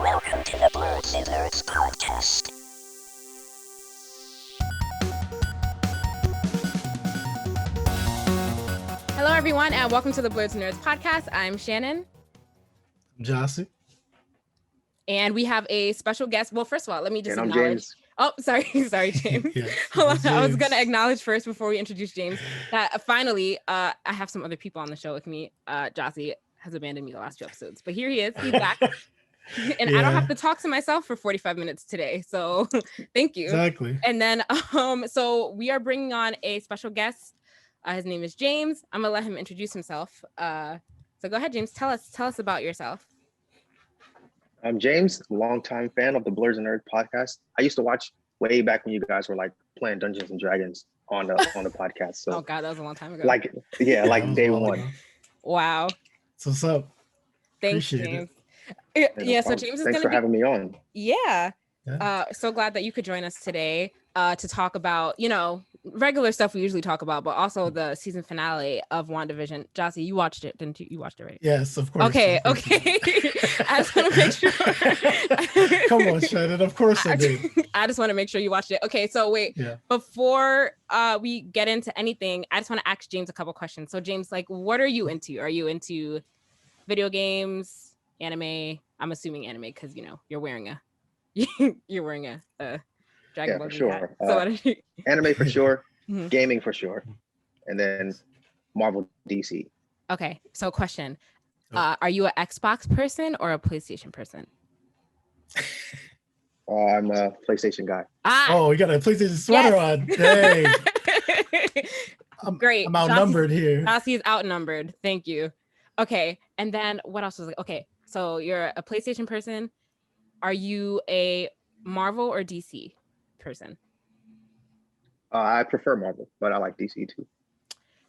Welcome to the Blerdsnerds podcast. Hello, everyone, and welcome to the Blerdsnerds podcast. I'm Shannon. I'm Jossie. And we have a special guest. Well, first of all, let me just And I'm acknowledge. James. Oh, sorry, James. Yeah, Hold on. James. I was gonna acknowledge first before we introduce James that finally, I have some other people on the show with me. Jossie has abandoned me the last 2 episodes, but here he is. He's back, and I don't have to talk to myself for 45 minutes today. So, thank you. Exactly. And then, so we are bringing on a special guest. His name is James. I'm gonna let him introduce himself. So go ahead, James. Tell us about yourself. I'm James, longtime fan of the Blerdsnerds podcast. I used to watch way back when you guys were like playing Dungeons and Dragons on the podcast. So Oh God, that was a long time ago. like day one. Wow. So what's up? Thanks, Appreciate James. Yeah, Yeah, no so problem. James is Thanks gonna for be having me on. yeah. Yeah. So glad that you could join us today to talk about, regular stuff we usually talk about, but also the season finale of WandaVision. Jossie, you watched it, didn't you? You watched it, right? Yes, of course. Okay. Of course. I just want to make sure. Come on, Shannon. Of course I did. I just want to make sure you watched it. Okay, so wait, Yeah. before we get into anything, I just want to ask James a couple questions. So James, like, what are you into? Are you into video games, anime? I'm assuming anime because you're wearing a Dragon Yeah, Ball for Z sure. hat. So what are you? Anime for sure, Mhm. gaming for sure, and then Marvel DC. Okay, so question. Oh. Are you an Xbox person or a PlayStation person? I'm a PlayStation guy. Oh, you got a PlayStation sweater on. Dang. Great. I'm outnumbered here. Jossie is outnumbered. Thank you. Okay, and then what else was like? Okay, so you're a PlayStation person. Are you a Marvel or DC person? I prefer Marvel, but I like DC too.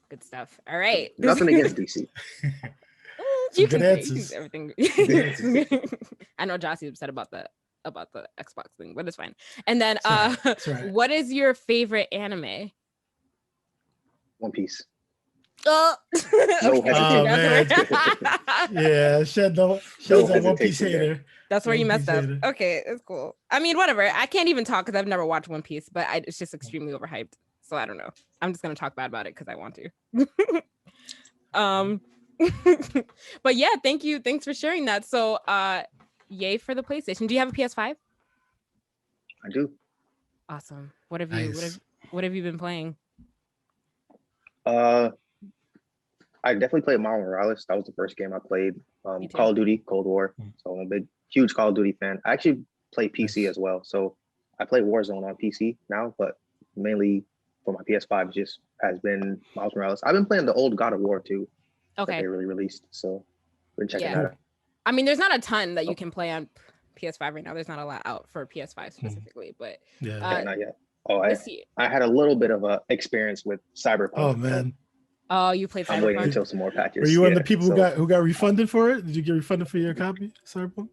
Good stuff. All right. Nothing against DC. You Some can good say answers. everything. I know Jossie's upset about the Xbox thing, but it's fine. And then That's right. what is your favorite anime? One Piece. Oh, No okay. hesitation. Yeah, Shannon's No a One Piece hesitation there. hater. That's where you One messed Piece up. hater. Okay, it's cool. I mean, whatever. I can't even talk because I've never watched One Piece, but it's just extremely overhyped. So I don't know. I'm just gonna talk bad about it because I want to. But yeah, thank you. Thanks for sharing that. So yay for the PlayStation. Do you have a PS5? I do. Awesome. What have Nice. you been playing? I definitely played Miles Morales. That was the first game I played. Me too. Call of Duty, Cold War. So I'm a huge Call of Duty fan. I actually play PC Nice. as well. So I play Warzone on PC now, but mainly for my PS5 just has been Miles Morales. I've been playing the old God of War too that Okay. they really released. So been checking Yeah. that out. I mean, there's not a ton that you can play on PS5 right now. There's not a lot out for PS5 specifically, but Yeah. Yeah, not yet. Oh, this year. I had a little bit of a experience with Cyberpunk. Oh man. Oh, you played I'm waiting Cyberpunk? until some more patches. Were you one of Yeah, the people so- who got refunded for it? Did you get refunded for your copy, Cyberpunk?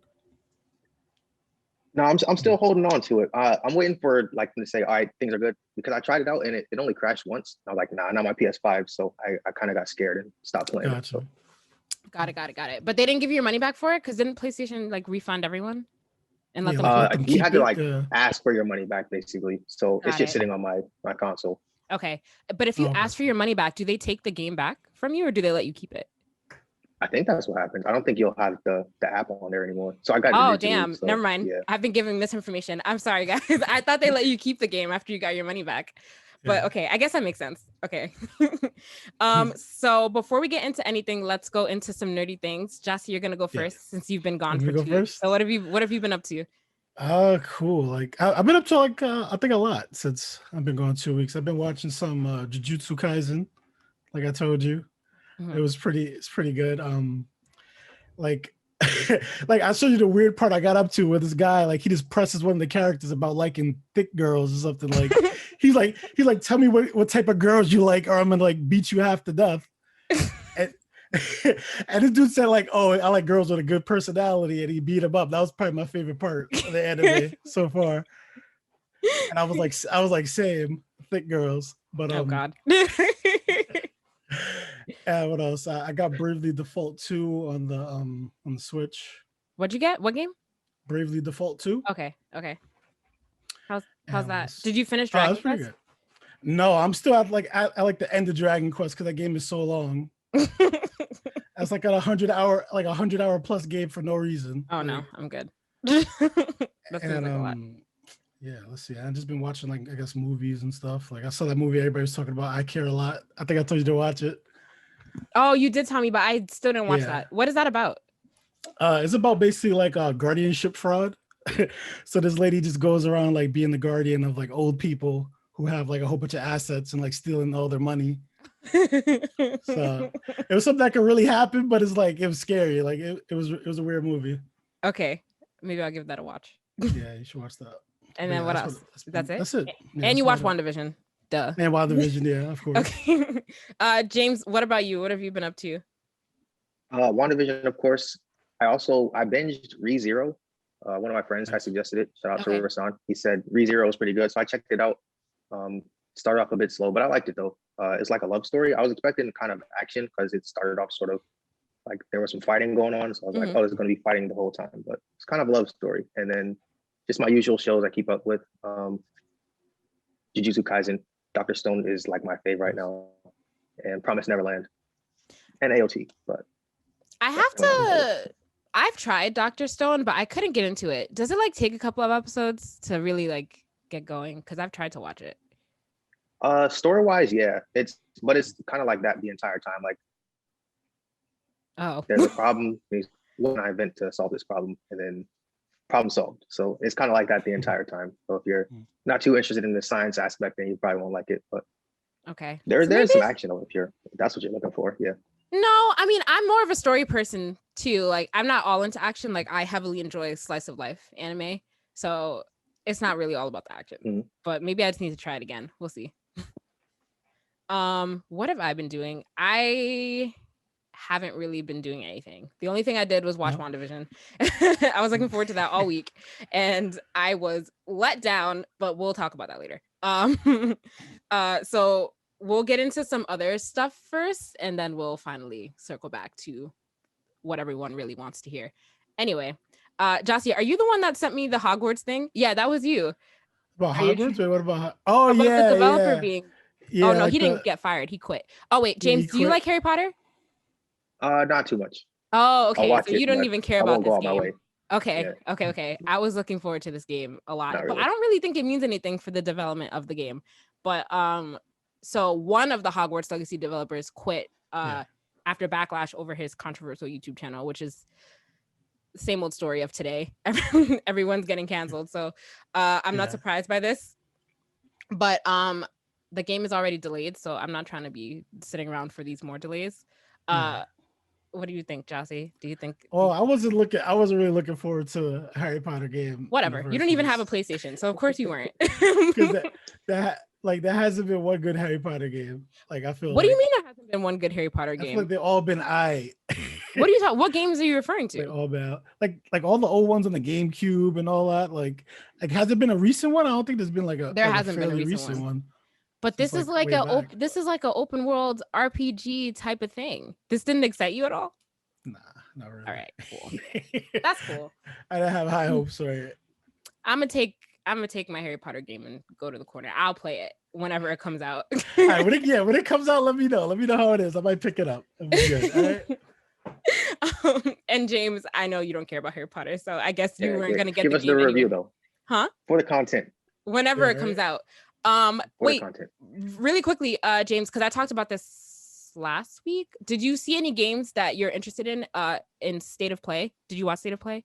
No, I'm still holding on to it. I'm waiting for like them to say, all right, things are good, because I tried it out and it only crashed once. I was like, nah, not my PS5. So I kind of got scared and stopped playing. Gotcha. So Got it. But they didn't give you your money back for it because didn't PlayStation like refund everyone and let Yeah, them? like, let them you keep had to it? like Yeah. ask for your money back basically. So Got it's just it. sitting on my console. Okay, but if you Oh, ask for your money back, do they take the game back from you or do they let you keep it? I think that's what happened. I don't think you'll have the app on there anymore. So I got. Oh it digitally, damn! so, Never mind. Yeah. I've been giving misinformation. I'm sorry, guys. I thought they let you keep the game after you got your money back. But Yeah. okay, I guess that makes sense. Okay. So before we get into anything, let's go into some nerdy things. Jossie, you're gonna go Yeah. first since you've been gone Want me for to go 2 weeks. first? So what have you been up to? Cool. Like I've been up to like I think a lot since I've been gone 2 weeks. I've been watching some Jujutsu Kaisen, like I told you. Mhm. It's pretty good. Like like I showed you the weird part I got up to where this guy like he just presses one of the characters about liking thick girls or something. Like he's like tell me what type of girls you like or I'm gonna like beat you half to death. And, and this dude said like, oh, I like girls with a good personality, and he beat him up. That was probably my favorite part of the anime so far. And I was like, same thick girls. But Oh God. what else? I got Bravely Default 2 on the Switch. What'd you get? What game? Bravely Default 2. Okay. How's And that? Did you finish Oh, Dragon that's pretty Quest? good. No, I'm still at like the end of Dragon Quest because that game is so long. That's like a 100 hour plus game for no reason. Oh like, no, I'm good. That seems and like a lot. yeah, let's see. I've just been watching like I guess movies and stuff. Like I saw that movie everybody was talking about. I Care a Lot. I think I told you to watch it. Oh, you did tell me, but I still didn't watch Yeah. that. What is that about? It's about basically like a guardianship fraud. So this lady just goes around like being the guardian of like old people who have like a whole bunch of assets and like stealing all their money. So it was something that could really happen, but it's like it was scary. Like it was a weird movie. Okay, maybe I'll give that a watch. Yeah, you should watch that. And But then yeah, what that's else? what- That's it. That's it. Yeah, And you that's watch about it. WandaVision. Duh. And WandaVision, yeah, of course. Okay. James, what about you? What have you been up to? WandaVision, of course. I binged ReZero. One of my friends had suggested it. Shout out to Rasan. He said ReZero is pretty good, so I checked it out. Started off a bit slow, but I liked it though. It's like a love story. I was expecting kind of action because it started off sort of like there was some fighting going on. So I was like, oh, there's going to be fighting the whole time, but it's kind of a love story. And then just my usual shows I keep up with. Jujutsu Kaisen, Dr. Stone is like my favorite right now, and Promise Neverland, and AOT. But I've tried Dr. Stone, but I couldn't get into it. Does it like take a couple of episodes to really like get going? Because I've tried to watch it. Story wise, yeah, it's kind of like that the entire time. Like, there's a problem, there's one event to solve this problem, and then problem solved. So it's kind of like that the entire time. So if you're not too interested in the science aspect, then you probably won't like it. But okay, there's some action though if that's what you're looking for. Yeah. No, I mean I'm more of a story person too. Like I'm not all into action. Like I heavily enjoy slice of life anime, so it's not really all about the action. But maybe I just need to try it again. We'll see. What have I been doing? I haven't really been doing anything. The only thing I did was watch WandaVision. I was looking forward to that all week, and I was let down. But we'll talk about that later. So we'll get into some other stuff first, and then we'll finally circle back to what everyone really wants to hear. Anyway, Jossie, are you the one that sent me the Hogwarts thing? Yeah, that was you. About Hogwarts? Wait, what about? About the developer being. Yeah, oh no, like he didn't get fired. He quit. Oh wait, James, do you like Harry Potter? Not too much. Oh, okay. So it, you don't even care I about won't go this out my game. way. Okay, Yeah. okay. I was looking forward to this game a lot, Not but really. I don't really think it means anything for the development of the game. But so one of the Hogwarts Legacy developers quit after backlash over his controversial YouTube channel, which is the same old story of today. Everyone's getting canceled, so I'm not surprised by this. But the game is already delayed, so I'm not trying to be sitting around for these more delays. What do you think, Jossie? Do you think? Oh, I wasn't really looking forward to a Harry Potter game. Whatever. You don't even have a PlayStation, so of course you weren't. Because that hasn't been one good Harry Potter game. Like I feel. What do you mean there hasn't been one good Harry Potter game? I feel like they've all been What are you talking? What games are you referring to? Like all about like all the old ones on the GameCube and all that. Like has there been a recent one? I don't think there's been there hasn't been a recent one. But this is like this is like an open world RPG type of thing. This didn't excite you at all? Nah, not really. All right, cool. That's cool. I didn't have high hopes for it. I'm gonna take my Harry Potter game and go to the corner. I'll play it whenever it comes out. All right, when it comes out, let me know. Let me know how it is. I might pick it up. It'll be good. All right. And James, I know you don't care about Harry Potter, so I guess you weren't gonna get give us the review though. Huh? For the content. Whenever it comes out. Wait, really quickly, James, because I talked about this last week. Did you see any games that you're interested in State of Play? Did you watch State of Play?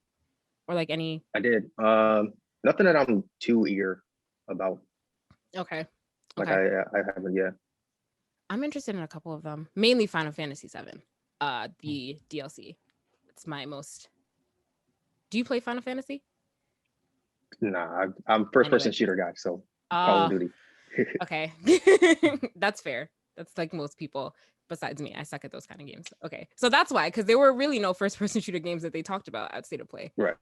Or like any? I did. Nothing that I'm too eager about. Okay. Like I haven't yet. I'm interested in a couple of them, mainly Final Fantasy VII, the DLC. It's my most. Do you play Final Fantasy? Nah, I'm first person shooter guy, so Call of Duty. Okay. That's fair. That's like most people besides me. I suck at those kind of games. Okay. So that's why, because there were really no first person shooter games that they talked about at State of Play. Right.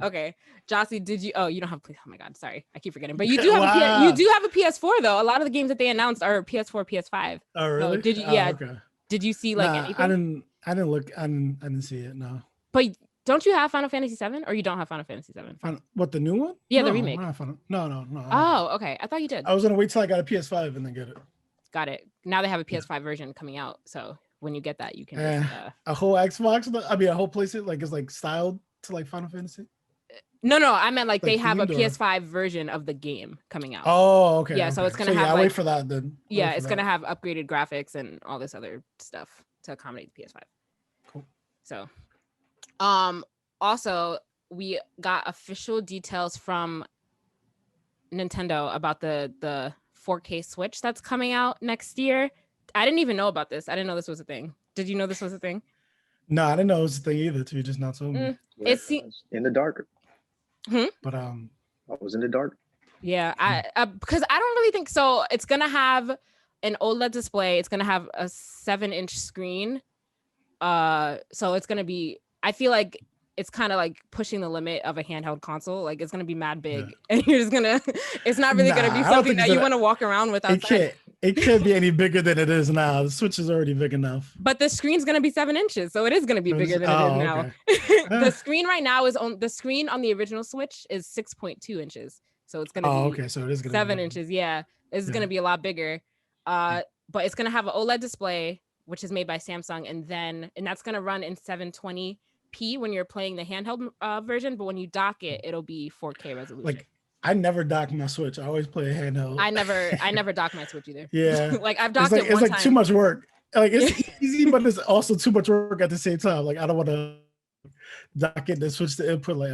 Okay. Jossie, did you you don't have oh my god, sorry. I keep forgetting. But you do have you do have a PS4 though. A lot of the games that they announced are PS4, PS5. Oh really? So did you Okay. Did you see like anything? I didn't look. I didn't see it. No. But Don't you have Final Fantasy 7 or you don't have Final Fantasy 7? What, the new one? Yeah, the No, remake. No. Oh, okay. I thought you did. I was gonna wait till I got a PS5 and then get it. Got it. Now they have a PS5 version coming out, so when you get that, you can just, a whole Xbox. I mean, a whole PlayStation like is like styled to like Final Fantasy. No, I meant like they have a themed or- PS5 version of the game coming out. Oh, okay. Yeah, so it's gonna yeah, have I'll like, wait for that then. yeah, it's gonna have upgraded graphics and all this other stuff to accommodate the PS5. Cool. So, also we got official details from Nintendo about the 4K Switch that's coming out next year. I didn't even know about this. I didn't know this was a thing. Did you know this was a thing? No, I didn't know it was a thing either. You just not told me. Yeah, It's in the dark. But I was in the dark. Yeah, because I don't really think so. It's gonna have an OLED display. It's gonna have a 7-inch screen. So it's gonna be. I feel like it's kind of like pushing the limit of a handheld console. Like it's gonna be mad big, and you're just gonna. It's not really gonna be something that you want to walk around with outside. It can't be any bigger than it is now. The Switch is already big enough. But the screen's gonna be 7 inches, so it is gonna be bigger than it is now. Okay. The screen right now is on the screen on the original Switch is 6.2 inches, so it's gonna be okay. So it is gonna 7 be inches. Yeah, it's gonna be a lot bigger. But it's gonna have an OLED display, which is made by Samsung, and that's gonna run in 720p when you're playing the handheld version. But when you dock it, it'll be 4K resolution. Like I never dock my Switch. I always play a handheld. I never dock my Switch either. Yeah. Like I've docked it's it one like time. too much work. Like it's easy, but it's also too much work at the same time. Like I don't want to dock it and switch the input. Like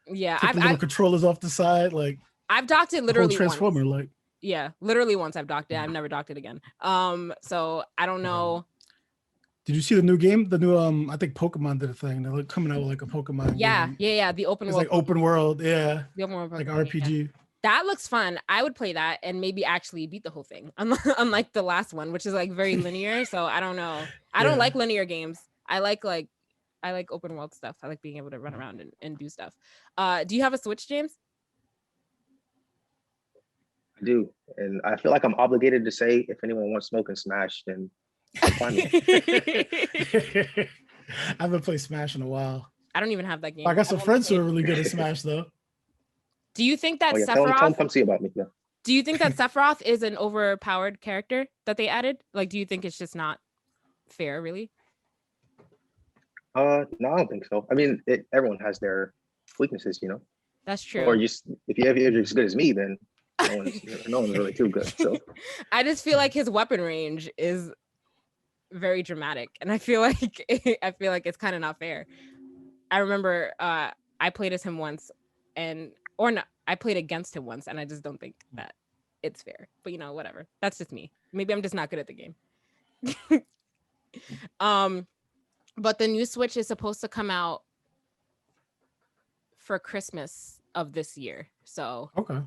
yeah, take the little controllers off the side. Like I've docked it literally transformer. Once. Like yeah, literally once I've docked it. I've never docked it again. So I don't know. Did you see the new game? The new I think Pokemon did a thing. They're like coming out with like a Pokemon game. Yeah. The open It's world. like open world. Yeah. The open world Like Pokemon RPG. Game, yeah. That looks fun. I would play that and maybe actually beat the whole thing. Unlike the last one, which is like very linear. So I don't know. I don't like linear games. I like open world stuff. I like being able to run around and do stuff. Do you have a Switch, James? I do. And I feel like I'm obligated to say if anyone wants Smoke and Smash, then find me. I haven't played Smash in a while. I don't even have that game. I got some friends who are really good at Smash though. Do you think that Tell Sephiroth? them come see about me. Yeah. Do you think that Sephiroth is an overpowered character that they added? Like, do you think it's just not fair, really? No, I don't think so. I mean, everyone has their weaknesses, you know. That's true. Or if you're as good as me, then no one's really too good. So I just feel like his weapon range is very dramatic, and I feel like it's kind of not fair. I remember I played as him once, I played against him once, and I just don't think that it's fair. But whatever. That's just me. Maybe I'm just not good at the game. But the new Switch is supposed to come out for Christmas of this year. So okay.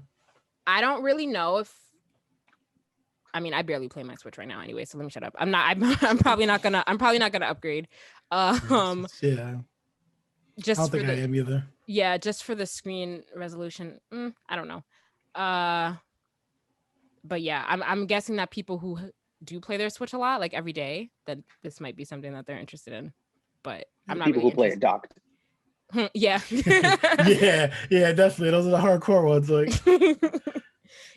I don't really know I barely play my Switch right now anyway, so let me shut up. I'm probably not gonna upgrade. Yeah. Just I don't think I am either. Yeah, just for the screen resolution. I don't know. But yeah, I'm guessing that people who do play their Switch a lot, like every day, that this might be something that they're interested in. But I'm not people really who play it docked. Yeah. yeah, definitely. Those are the hardcore ones. Like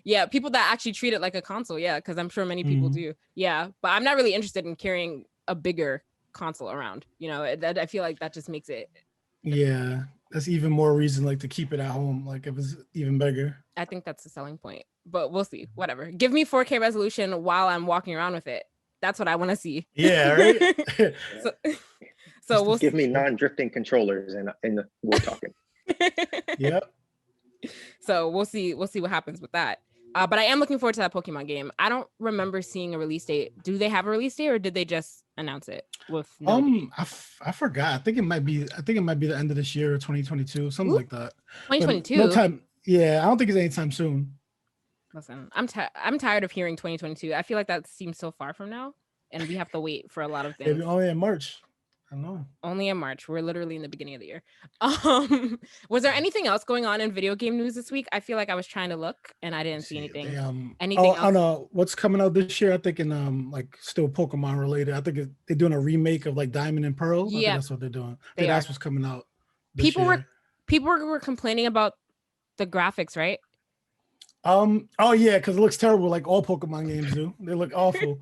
yeah, people that actually treat it like a console. Yeah, because I'm sure many people do. Yeah, but I'm not really interested in carrying a bigger console around. I feel like that just makes it. Yeah, that's even more reason like to keep it at home. Like if it's even bigger. I think that's the selling point. But we'll see. Whatever. Give me 4K resolution while I'm walking around with it. That's what I want to see. Yeah, right. So we'll give me non-drifting controllers and we're talking. Yep. So we'll see what happens with that. But I am looking forward to that Pokemon game. I don't remember seeing a release date. Do they have a release date, or did they just announce it with I forgot. I think it might be the end of this year or 2022, something like that. 2022. No time. Yeah, I don't think it's anytime soon. Listen, I'm tired of hearing 2022. I feel like that seems so far from now, and we have to wait for a lot of things. Maybe only in March. I don't know. Only in March. We're literally in the beginning of the year. Was there anything else going on in video game news this week? I feel like I was trying to look and I didn't see anything. Anything else? I know what's coming out this year. I think in like still Pokemon related. I think they're doing a remake of like Diamond and Pearl. I think that's what they're doing. That's what's coming out. people were complaining about the graphics, right? Oh yeah, because it looks terrible, like all Pokemon games do. They look awful.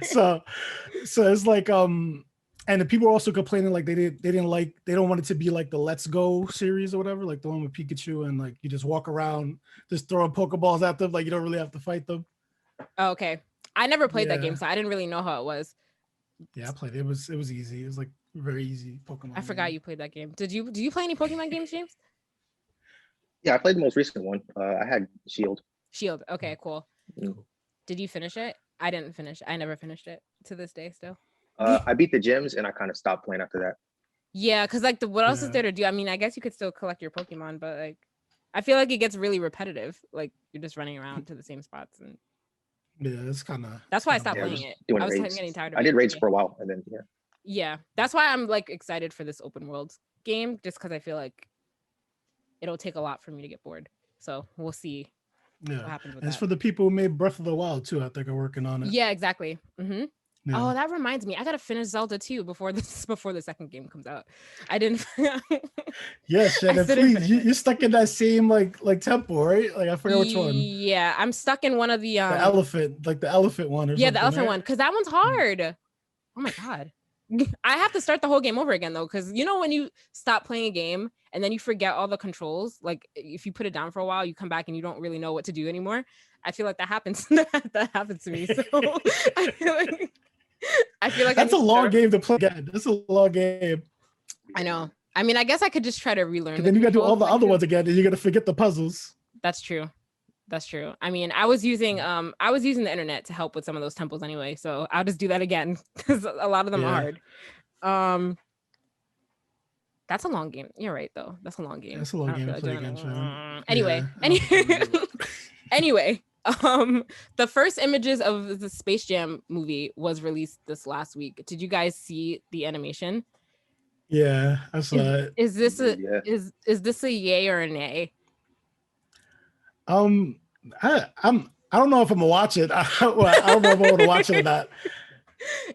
so it's like and the people are also complaining like they don't want it to be like the Let's Go series or whatever, like the one with Pikachu and like you just walk around just throwing Pokeballs at them, like you don't really have to fight them. Oh, okay. I never played that game, so I didn't really know how it was. Yeah, I played it. It was easy. It was like very easy Pokemon. I forgot you played that game. Do you play any Pokemon games, James? Yeah, I played the most recent one. I had Shield. Shield. Okay, cool. Mm. Did you finish it? I didn't finish. I never finished it to this day still. I beat the gyms and I kind of stopped playing after that. Yeah, because like what else is there to do? I mean, I guess you could still collect your Pokemon, but like I feel like it gets really repetitive. Like you're just running around to the same spots and yeah, it's kind of. That's why I stopped playing it. I was getting tired of it. I did raids for a while and then Yeah, that's why I'm like excited for this open world game, just because I feel like it'll take a lot for me to get bored. So we'll see what happens with that. It's for the people who made Breath of the Wild too. I think are working on it. Yeah, exactly. Mm-hmm. Yeah. Oh, that reminds me. I gotta finish Zelda 2 before the second game comes out. I didn't. Yes, Shannon, please. You're stuck in that same like temple, right? Like I forget which one. Yeah, I'm stuck in one of the elephant, like the elephant one. Yeah, the elephant one, because that one's hard. Oh my god. I have to start the whole game over again though, because you know when you stop playing a game and then you forget all the controls, like if you put it down for a while, you come back and you don't really know what to do anymore. I feel like that happens. that happens to me. So I feel like that's a long game to play again. That's a long game. I know. I mean, I guess I could just try to relearn. Then you gotta do all the other ones again, and you're gonna forget the puzzles. That's true. That's true. I mean, I was using the internet to help with some of those temples anyway, so I'll just do that again because a lot of them are hard. That's a long game. You're right though. That's a long game. That's a long game to play again. Anyway, anyway, the first images of the Space Jam movie was released this last week. Did you guys see the animation? Yeah, I saw it. Is this a yay or a nay? I don't know if I'm gonna watch it. I don't know if I'm gonna watch it or not.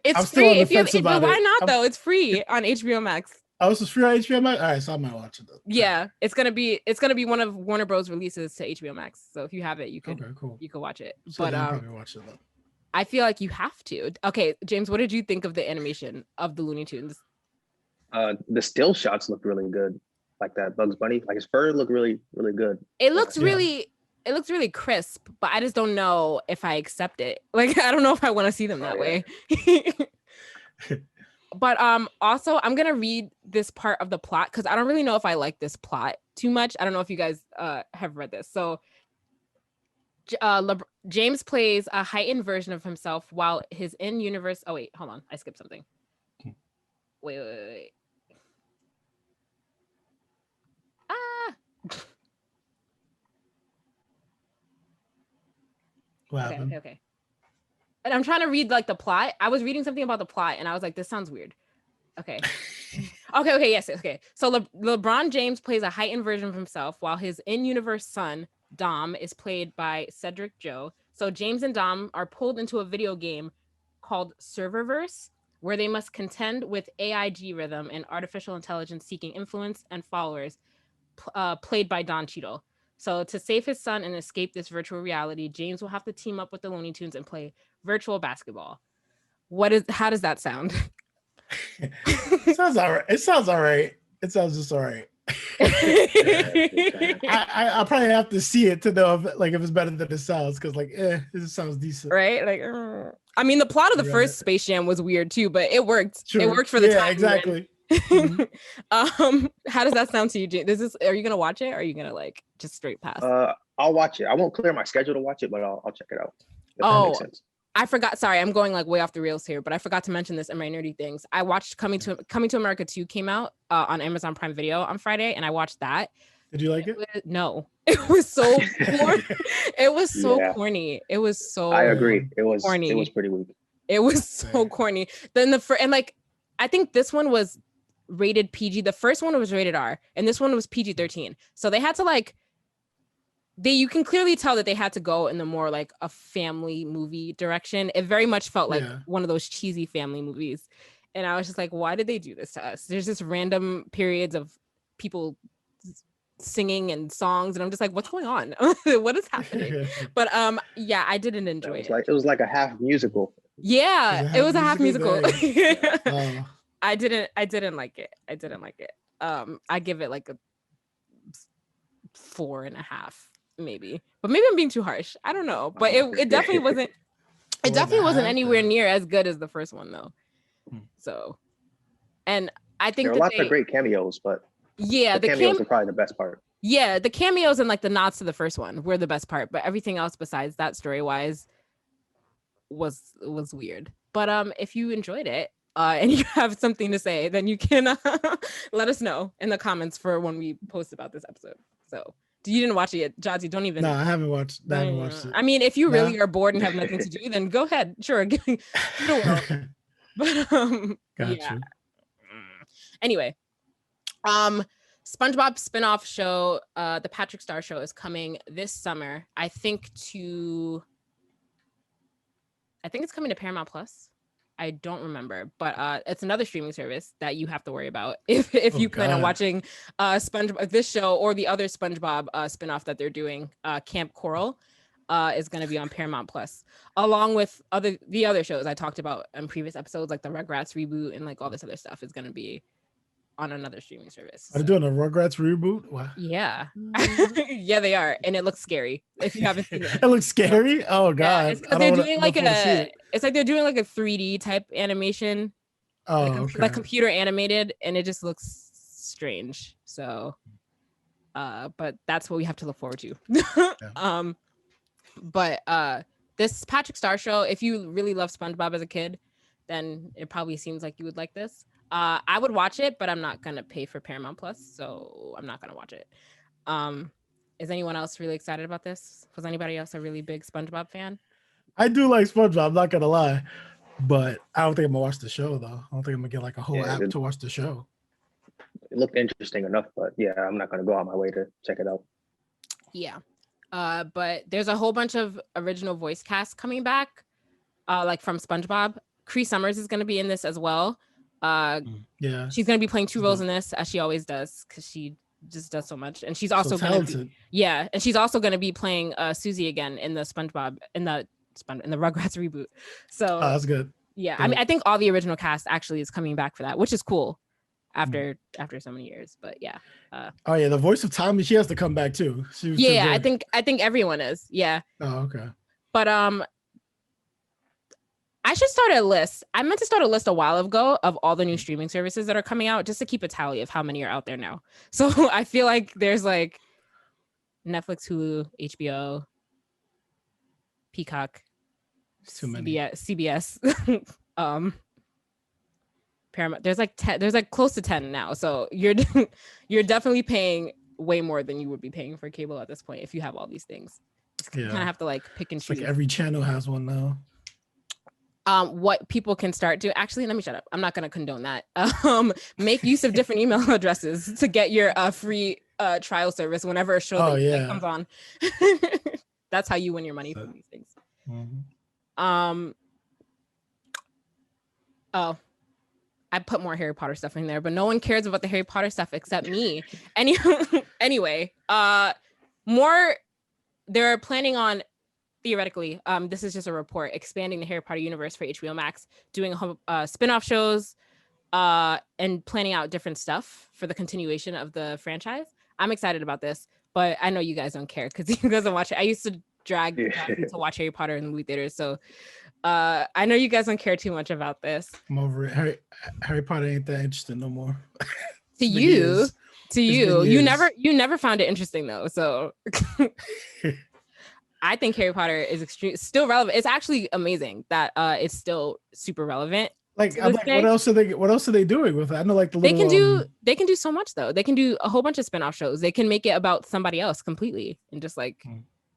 It's free. Why not though? It's free on HBO Max. Oh, this is free on HBO Max. All right, so I might watch it though. Yeah, it's gonna be one of Warner Bros. Releases to HBO Max. So if you have it, you could watch it. So but I'll probably watch it though. I feel like you have to. Okay, James, what did you think of the animation of the Looney Tunes? The still shots look really good. Like that Bugs Bunny, like his fur looked really, really good. It looks really crisp, but I just don't know if I accept it. Like, I don't know if I want to see them that way. But also, I'm going to read this part of the plot because I don't really know if I like this plot too much. I don't know if you guys have read this. So James plays a heightened version of himself while his in-universe... Oh, wait, hold on. I skipped something. Wait. Okay. And I'm trying to read like the plot. I was reading something about the plot and I was like, this sounds weird. Okay. Yes. So LeBron James plays a heightened version of himself while his in-universe son, Dom, is played by Cedric Joe. So James and Dom are pulled into a video game called Serververse, where they must contend with AIG rhythm and artificial intelligence seeking influence and followers, played by Don Cheadle. So to save his son and escape this virtual reality, James will have to team up with the Looney Tunes and play virtual basketball. How does that sound? It sounds all right. It sounds all right. It sounds just all right. I probably have to see it to know if it's better than it sounds, because it sounds decent. Right? I mean, the plot of the first Space Jam was weird too, but it worked. True. It worked for the time. Yeah, exactly. How does that sound to you, James? Are you gonna watch it or are you gonna just straight pass? I'll watch it. I won't clear my schedule to watch it, but I'll check it out. That makes sense. I forgot. Sorry, I'm going way off the rails here, but I forgot to mention this in my nerdy things. I watched Coming to America 2 came out on Amazon Prime Video on Friday, and I watched that. Did you like it? No, it was so corny. It was so corny. It was so. I agree. It was corny. It was pretty weak. It was so corny. Then I think this one was rated PG. The first one was rated R, and this one was PG-13. So they had to you can clearly tell that they had to go in the more a family movie direction. It very much felt like one of those cheesy family movies. And I was just like, why did they do this to us? There's just random periods of people singing and songs, and I'm just like, what's going on? What is happening? But yeah, I didn't enjoy it. It was like a half musical. Yeah, it was a half musical. Oh. I didn't like it. I give it like a 4.5 maybe, but maybe I'm being too harsh. I don't know, but it definitely wasn't. It definitely wasn't anywhere near as good as the first one though. So, and I think there are lots of great cameos, but yeah, the cameos are probably the best part. Yeah, the cameos and like the nods to the first one were the best part, but everything else besides that, story wise, was weird. But if you enjoyed it and you have something to say, then you can let us know in the comments for when we post about this episode. So you didn't watch it yet, Jazzy? Don't even. No, I haven't watched it. I mean, if you really are bored and have nothing to do, then go ahead. Sure, give it a whirl. But yeah. Anyway, SpongeBob spinoff show, the Patrick Star Show, is coming this summer. I think it's coming to Paramount Plus. I don't remember, but it's another streaming service that you have to worry about if you plan on watching SpongeBob, this show, or the other SpongeBob spinoff that they're doing, Camp Coral, is going to be on Paramount Plus, along with the other shows I talked about in previous episodes, like the Rugrats Reboot and like all this other stuff is going to be on another streaming service. Are they doing a Rugrats reboot? Wow. Yeah. Yeah, they are. And it looks scary if you haven't seen it. It looks scary? Oh God. Yeah, they're doing like it's like they're doing like a 3D type animation. Oh, like computer animated, and it just looks strange. So but that's what we have to look forward to. Yeah. But this Patrick Star Show, if you really love SpongeBob as a kid, then it probably seems like you would like this. I would watch it, but I'm not gonna pay for Paramount Plus, so I'm not gonna watch it. Is anyone else really excited about this? Was anybody else a really big SpongeBob fan? I do like SpongeBob, I'm not gonna lie, but I don't think I'm gonna watch the show though. I don't think I'm gonna get like a whole app to watch the show. It looked interesting enough, but yeah, I'm not gonna go out my way to check it out. Yeah. But there's a whole bunch of original voice casts coming back, like from SpongeBob. Cree Summers is gonna be in this as well. Yeah, she's gonna be playing two roles in this, as she always does, because she just does so much. And she's also gonna be playing Susie again in the SpongeBob in the Rugrats reboot. So that's good. Yeah, good. I mean, I think all the original cast actually is coming back for that, which is cool after so many years. But yeah. Oh yeah, the voice of Tommy, she has to come back too. Yeah, I think everyone is. Yeah. Oh, okay. But I should start a list. I meant to start a list a while ago of all the new streaming services that are coming out, just to keep a tally of how many are out there now. So I feel like there's like Netflix, Hulu, HBO, Peacock, too many. CBS, Paramount. There's like close to 10 now. So you're definitely paying way more than you would be paying for cable at this point if you have all these things. You kind of have to like pick and choose. Like every channel has one now. What people can start to actually, let me shut up. I'm not going to condone that. Make use of different email addresses to get your free trial service whenever a show comes on. That's how you win your money from these things. Mm-hmm. Oh, I put more Harry Potter stuff in there, but no one cares about the Harry Potter stuff except me. Anyway, they're planning on, theoretically, this is just a report, expanding the Harry Potter universe for HBO Max, doing spin-off shows, and planning out different stuff for the continuation of the franchise. I'm excited about this, but I know you guys don't care because you guys don't watch it. I used to drag to watch Harry Potter in the movie theaters, so I know you guys don't care too much about this. I'm over it. Harry Potter ain't that interesting no more. To you, you never found it interesting though, so. I think Harry Potter is still relevant. It's actually amazing that it's still super relevant. Like, what else are they doing with it? I know, like they can do so much though. They can do a whole bunch of spin-off shows. They can make it about somebody else completely and just like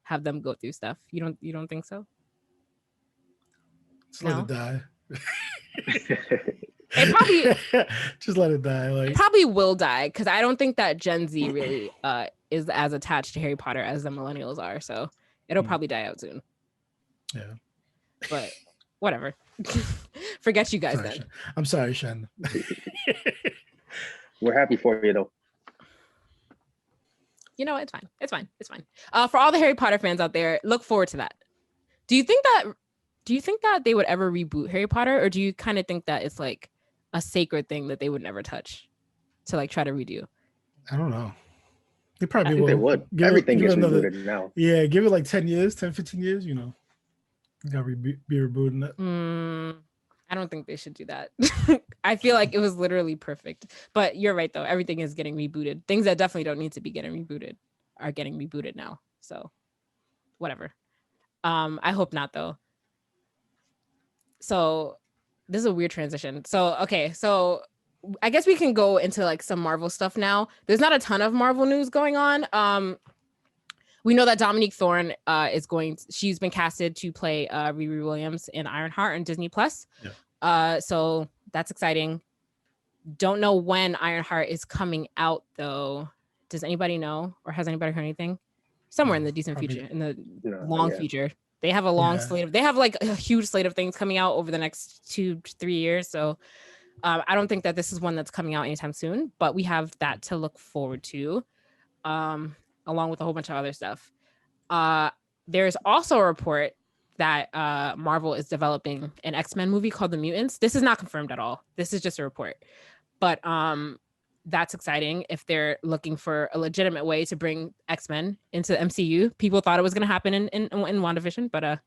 have them go through stuff. You don't think so? Just let it die. It probably just let it die. Like, it probably will die because I don't think that Gen Z really is as attached to Harry Potter as the millennials are. So it'll probably die out soon. Yeah. But whatever. Forget you guys Sorry, then. Shen. I'm sorry, Shen. We're happy for you though. You know, it's fine. It's fine. It's fine. For all the Harry Potter fans out there, look forward to that. Do you think that they would ever reboot Harry Potter, or do you kind of think that it's like a sacred thing that they would never touch to like try to redo? I don't know. They probably I think will. they would. Give Everything give gets another, rebooted now. Yeah, give it like 10 years, 10, 15 years, you know. You gotta be rebooting it. I don't think they should do that. I feel like it was literally perfect. But you're right, though. Everything is getting rebooted. Things that definitely don't need to be getting rebooted are getting rebooted now. So whatever. I hope not, though. So this is a weird transition. So, okay. So I guess we can go into like some Marvel stuff now. There's not a ton of Marvel news going on. We know that Dominique Thorne she's been casted to play Riri Williams in Ironheart on Disney Plus. Yeah. So that's exciting. Don't know when Ironheart is coming out though. Does anybody know, or has anybody heard anything? Somewhere in the decent future, in the long future. They have a long slate they have like a huge slate of things coming out over the next 2-3 years. So I don't think that this is one that's coming out anytime soon, but we have that to look forward to. Along with a whole bunch of other stuff. There's also a report that Marvel is developing an X-Men movie called The Mutants. This is not confirmed at all. This is just a report. But that's exciting if they're looking for a legitimate way to bring X-Men into the MCU. People thought it was going to happen in WandaVision, but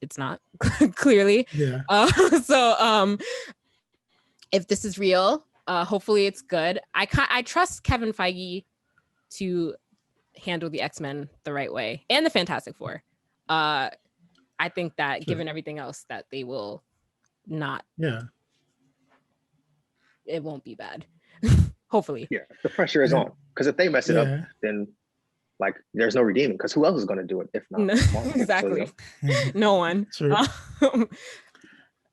it's not, clearly. Yeah. So if this is real, hopefully it's good. I trust Kevin Feige to handle the X-Men the right way and the Fantastic Four. I think that given everything else that they will not. Yeah. It won't be bad. Hopefully. Yeah, the pressure is on. Because if they mess it up, then like there's no redeeming. Because who else is going to do it if not? Exactly. No one. True.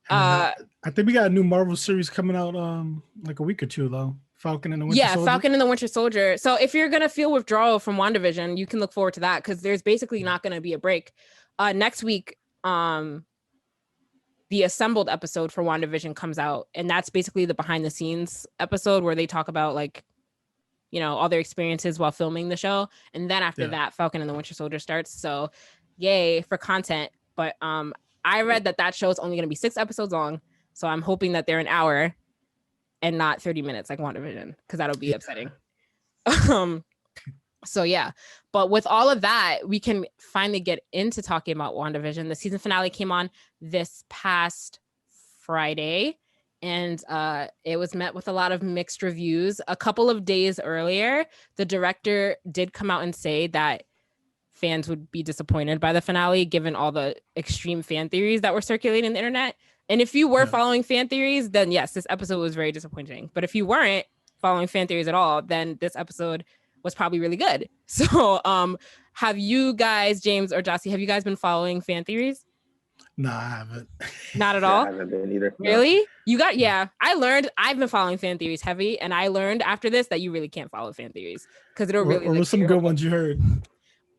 I think we got a new Marvel series coming out like a week or two though. Falcon and the Winter Soldier. Falcon and the Winter Soldier. So if you're gonna feel withdrawal from WandaVision, you can look forward to that because there's basically not gonna be a break. Next week, the assembled episode for WandaVision comes out, and that's basically the behind the scenes episode where they talk about like, you know, all their experiences while filming the show. And then after that, Falcon and the Winter Soldier starts. So yay for content. But I read that show is only gonna be 6 episodes long. So I'm hoping that they're an hour and not 30 minutes like WandaVision, because that'll be upsetting. So yeah, but with all of that, we can finally get into talking about WandaVision. The season finale came on this past Friday, and it was met with a lot of mixed reviews. A couple of days earlier, the director did come out and say that fans would be disappointed by the finale, given all the extreme fan theories that were circulating on the internet. And if you were following fan theories, then yes, this episode was very disappointing. But if you weren't following fan theories at all, then this episode was probably really good. So have you guys, James or Jossie, have you guys been following fan theories? No, I haven't. Not at all? I haven't been either. Really? You got, I've been following fan theories heavy, and I learned after this that you really can't follow fan theories because it'll really. Or were some good ones you heard?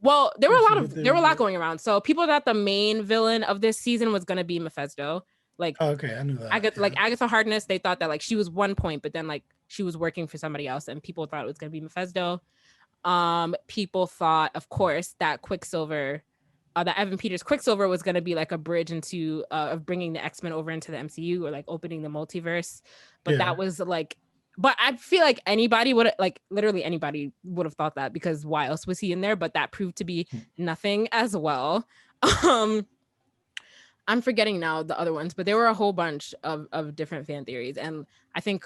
Well, there were a lot going around. So people thought the main villain of this season was going to be Mephisto. Like, okay, I knew that. Like Agatha Harkness, they thought that like she was one point, but then like she was working for somebody else, and people thought it was gonna be Mephisto. People thought, of course, that Quicksilver, that Evan Peters Quicksilver was gonna be like a bridge into of bringing the X-Men over into the MCU or like opening the multiverse, but that was like. But I feel like literally anybody would have thought that, because why else was he in there? But that proved to be nothing as well. I'm forgetting now the other ones, but there were a whole bunch of different fan theories. And I think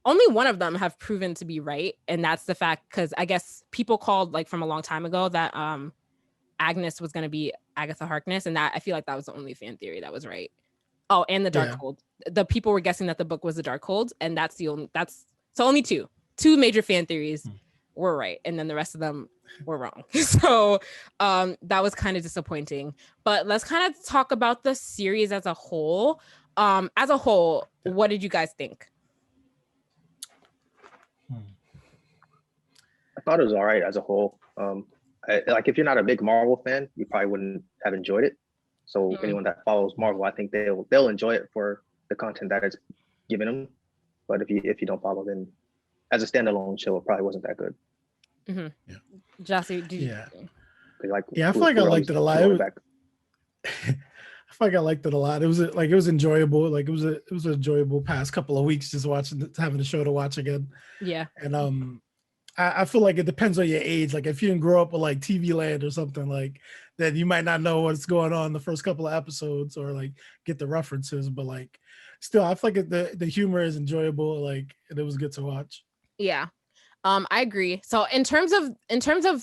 only one of them have proven to be right. And that's the fact, because I guess people called like from a long time ago that Agnes was going to be Agatha Harkness. And that I feel like that was the only fan theory that was right. Oh, and the Darkhold. The people were guessing that the book was the Darkhold. And that's only two major fan theories were right. And then the rest of them were wrong. So that was kind of disappointing. But let's kind of talk about the series as a whole. What did you guys think? I thought it was all right as a whole. Like if you're not a big Marvel fan, you probably wouldn't have enjoyed it. So anyone that follows Marvel, I think they'll enjoy it for the content that it's given them. But if you don't follow, then as a standalone show, it probably wasn't that good. Mm-hmm. Yeah. Jossie, did you? I feel like I liked it a lot. I feel like I liked it a lot. It was enjoyable. Like it was an enjoyable past couple of weeks just having the show to watch again. Yeah. And I feel like it depends on your age. Like if you didn't grow up with like TV Land or something, like then you might not know what's going on the first couple of episodes or like get the references. But like still, I feel like the humor is enjoyable. Like and it was good to watch. Yeah. I agree. So in terms of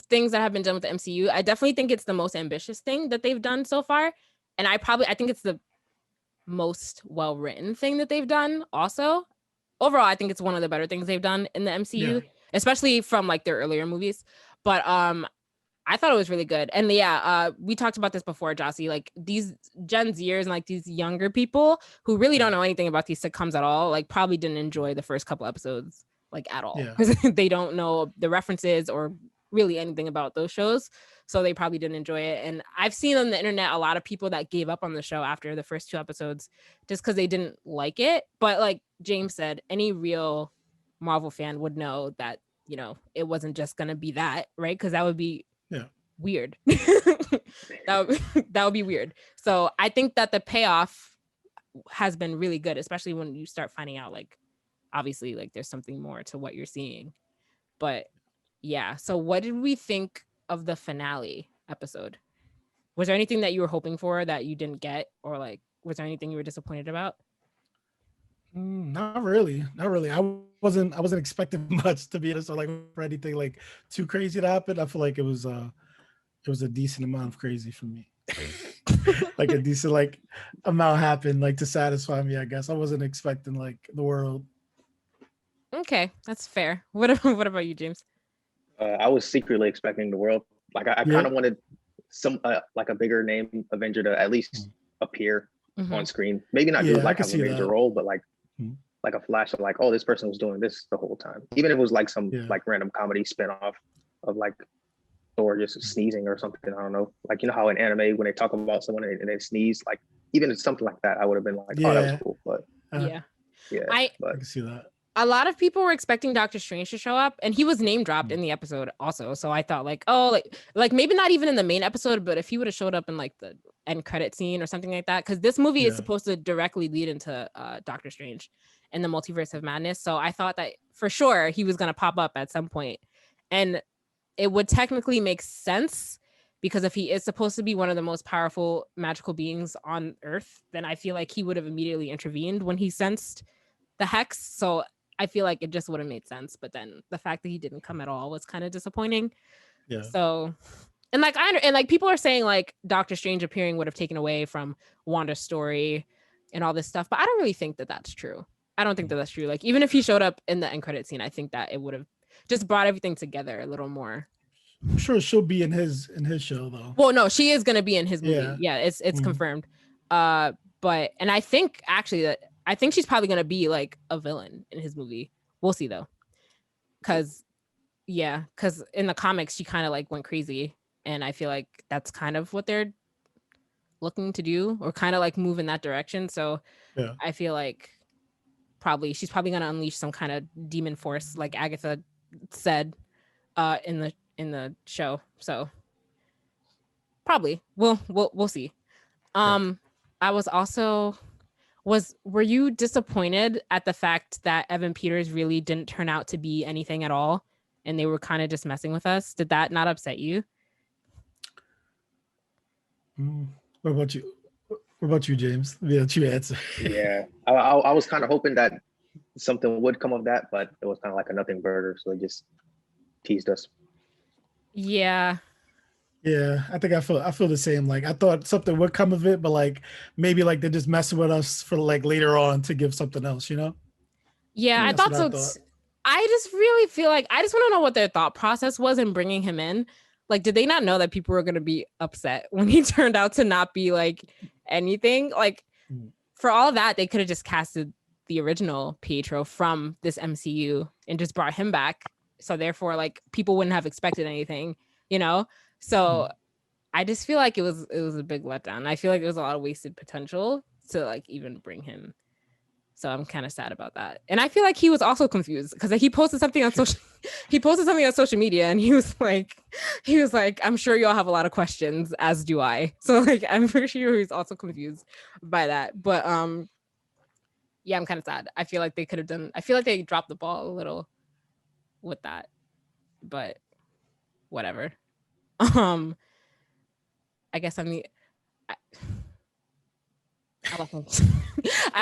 things that have been done with the MCU, I definitely think it's the most ambitious thing that they've done so far. And I think it's the most well-written thing that they've done also. Overall, I think it's one of the better things they've done in the MCU, especially from like their earlier movies. But I thought it was really good. And we talked about this before, Jossie, like these Gen Zers and like these younger people who really don't know anything about these sitcoms at all, like probably didn't enjoy the first couple episodes like at all because they don't know the references or really anything about those shows. So they probably didn't enjoy it. And I've seen on the internet a lot of people that gave up on the show after the first 2 episodes just because they didn't like it. But like James said, any real Marvel fan would know that, you know, it wasn't just going to be that, right? Because that would be weird. that would be weird. So I think that the payoff has been really good, especially when you start finding out, like, obviously, like there's something more to what you're seeing. But yeah, so what did we think of the finale episode? Was there anything that you were hoping for that you didn't get, or like was there anything you were disappointed about? Not really. I wasn't expecting much, to be honest, or like for anything like too crazy to happen. I feel like it was a decent amount of crazy for me. Like a decent like amount happened like to satisfy me, I guess. I wasn't expecting like the world. Okay, that's fair. What about you, James? I was secretly expecting the world. Like I kind of wanted some like a bigger name Avenger to at least appear on screen. Maybe not do like a major role, but like a flash of like, oh, this person was doing this the whole time. Even if it was like some like random comedy spinoff of like Thor just sneezing or something. I don't know. Like, you know how in anime when they talk about someone and they sneeze, like even if something like that, I would have been like, oh, that was cool. But I can see that. A lot of people were expecting Doctor Strange to show up, and he was name dropped in the episode also. So I thought like, oh, like maybe not even in the main episode, but if he would have showed up in like the end credit scene or something like that, because this movie is supposed to directly lead into Doctor Strange and the Multiverse of Madness. So I thought that for sure he was going to pop up at some point. And it would technically make sense because if he is supposed to be one of the most powerful magical beings on Earth, then I feel like he would have immediately intervened when he sensed the hex. So I feel like it just would have made sense. But then the fact that he didn't come at all was kind of disappointing. Yeah. So, and like people are saying like Doctor Strange appearing would have taken away from Wanda's story and all this stuff. But I don't really think that that's true. I don't think that that's true. Like even if he showed up in the end credit scene, I think that it would have just brought everything together a little more. I'm sure she'll be in his show though. Well, no, she is gonna be in his movie. Yeah, it's confirmed. But and I think actually I think she's probably gonna be like a villain in his movie. We'll see though, because in the comics she kind of like went crazy, and I feel like that's kind of what they're looking to do, or kind of like move in that direction. So I feel like she's probably gonna unleash some kind of demon force, like Agatha said in the show. So probably we'll see. I was also were you disappointed at the fact that Evan Peters really didn't turn out to be anything at all and they were kind of just messing with us? Did that not upset you? What about you, James? Yeah, you answer. Yeah, I was kind of hoping that something would come of that, but it was kind of like a nothing burger, so they just teased us. Yeah, I think I feel the same. Like I thought something would come of it, but like maybe like they're just messing with us for like later on to give something else, you know? Yeah, I thought so. I just really feel like I just want to know what their thought process was in bringing him in. Like, did they not know that people were going to be upset when he turned out to not be like anything? Like, for all that, they could have just casted the original Pietro from this MCU and just brought him back. So therefore, like, people wouldn't have expected anything, you know? So I just feel like it was a big letdown. I feel like it was a lot of wasted potential to like even bring him. So I'm kind of sad about that. And I feel like he was also confused because he posted something on social media and he was like, I'm sure y'all have a lot of questions, as do I. So like I'm pretty sure he's also confused by that. But yeah, I'm kind of sad. I feel like they dropped the ball a little with that. But whatever. I guess I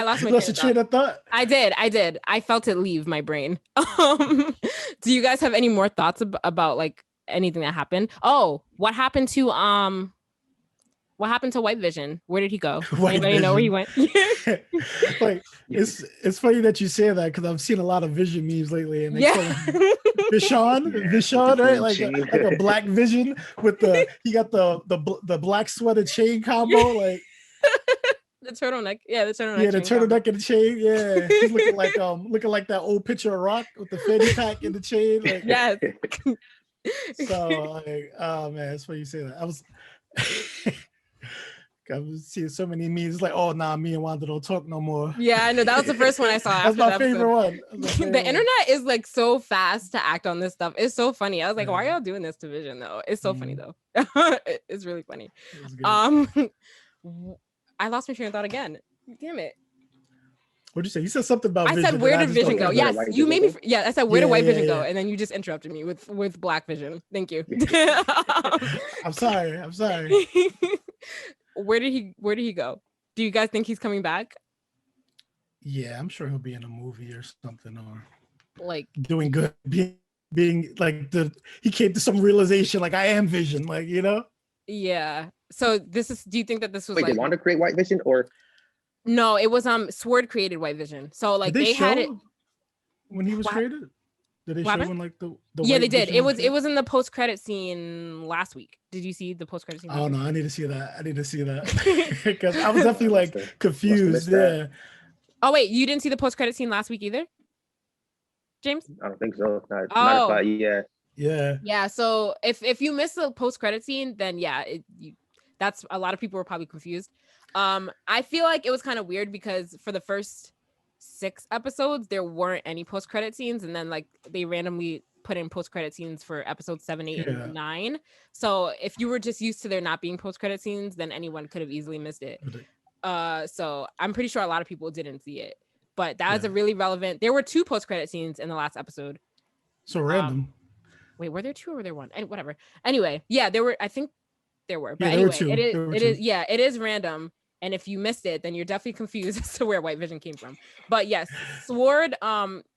lost my train of thought. I did. I felt it leave my brain. Do you guys have any more thoughts about like anything that happened? Oh, what happened to White Vision? Where did he go? Anybody know where he went? Like it's funny that you say that because I've seen a lot of Vision memes lately, and they call him Vishon, right? Like a black Vision with he got the black sweater chain combo, like. The turtleneck. Yeah, the turtleneck. Yeah, the turtleneck and the chain. Yeah. He's looking like that old picture of Rock with the fanny pack and the chain. Like, yes. So like, oh man, that's why you say that. I was seeing so many memes like, oh nah, me and Wanda don't talk no more. Yeah, I know that was the first one I saw. That's my favorite one. The internet is like so fast to act on this stuff. It's so funny. I was like, why are y'all doing this to Vision though? It's so funny though. It's really funny. I lost my train of thought again. Damn it. What'd you say? You said something about Vision. I said, where did Vision go? Yes, you made me. Yeah, I said, where did White Vision go? And then you just interrupted me with Black Vision. Thank you. I'm sorry. Where did he go? Do you guys think he's coming back? Yeah, I'm sure he'll be in a movie or something, or like doing good, being like he came to some realization, like I am Vision, like, you know? Yeah. So do you think that this was did Wanda create White Vision or? No, it was Sword created White Vision. So like they had it when he was created. Did they show when like the yeah, they did. It was in the post credit scene last week. Did you see the post credit scene? Oh no, I need to see that. Because I was definitely like confused. Yeah. Oh wait, you didn't see the post credit scene last week either, James? I don't think so. Not Yeah. So if you missed the post credit scene, then yeah, that's a lot of people were probably confused. I feel like it was kind of weird because for the first 6 episodes there weren't any post credit scenes, and then like they randomly put in post credit scenes for episodes 7, 8, and 9. So if you were just used to there not being post credit scenes, then anyone could have easily missed it. So I'm pretty sure a lot of people didn't see it, but that was a really relevant. There were 2 post credit scenes in the last episode. So random. Wait, were there 2 or were there 1? Whatever. Anyway, yeah, there were. I think there were. But anyway, it is random. And if you missed it, then you're definitely confused as to where White Vision came from. But yes, Sword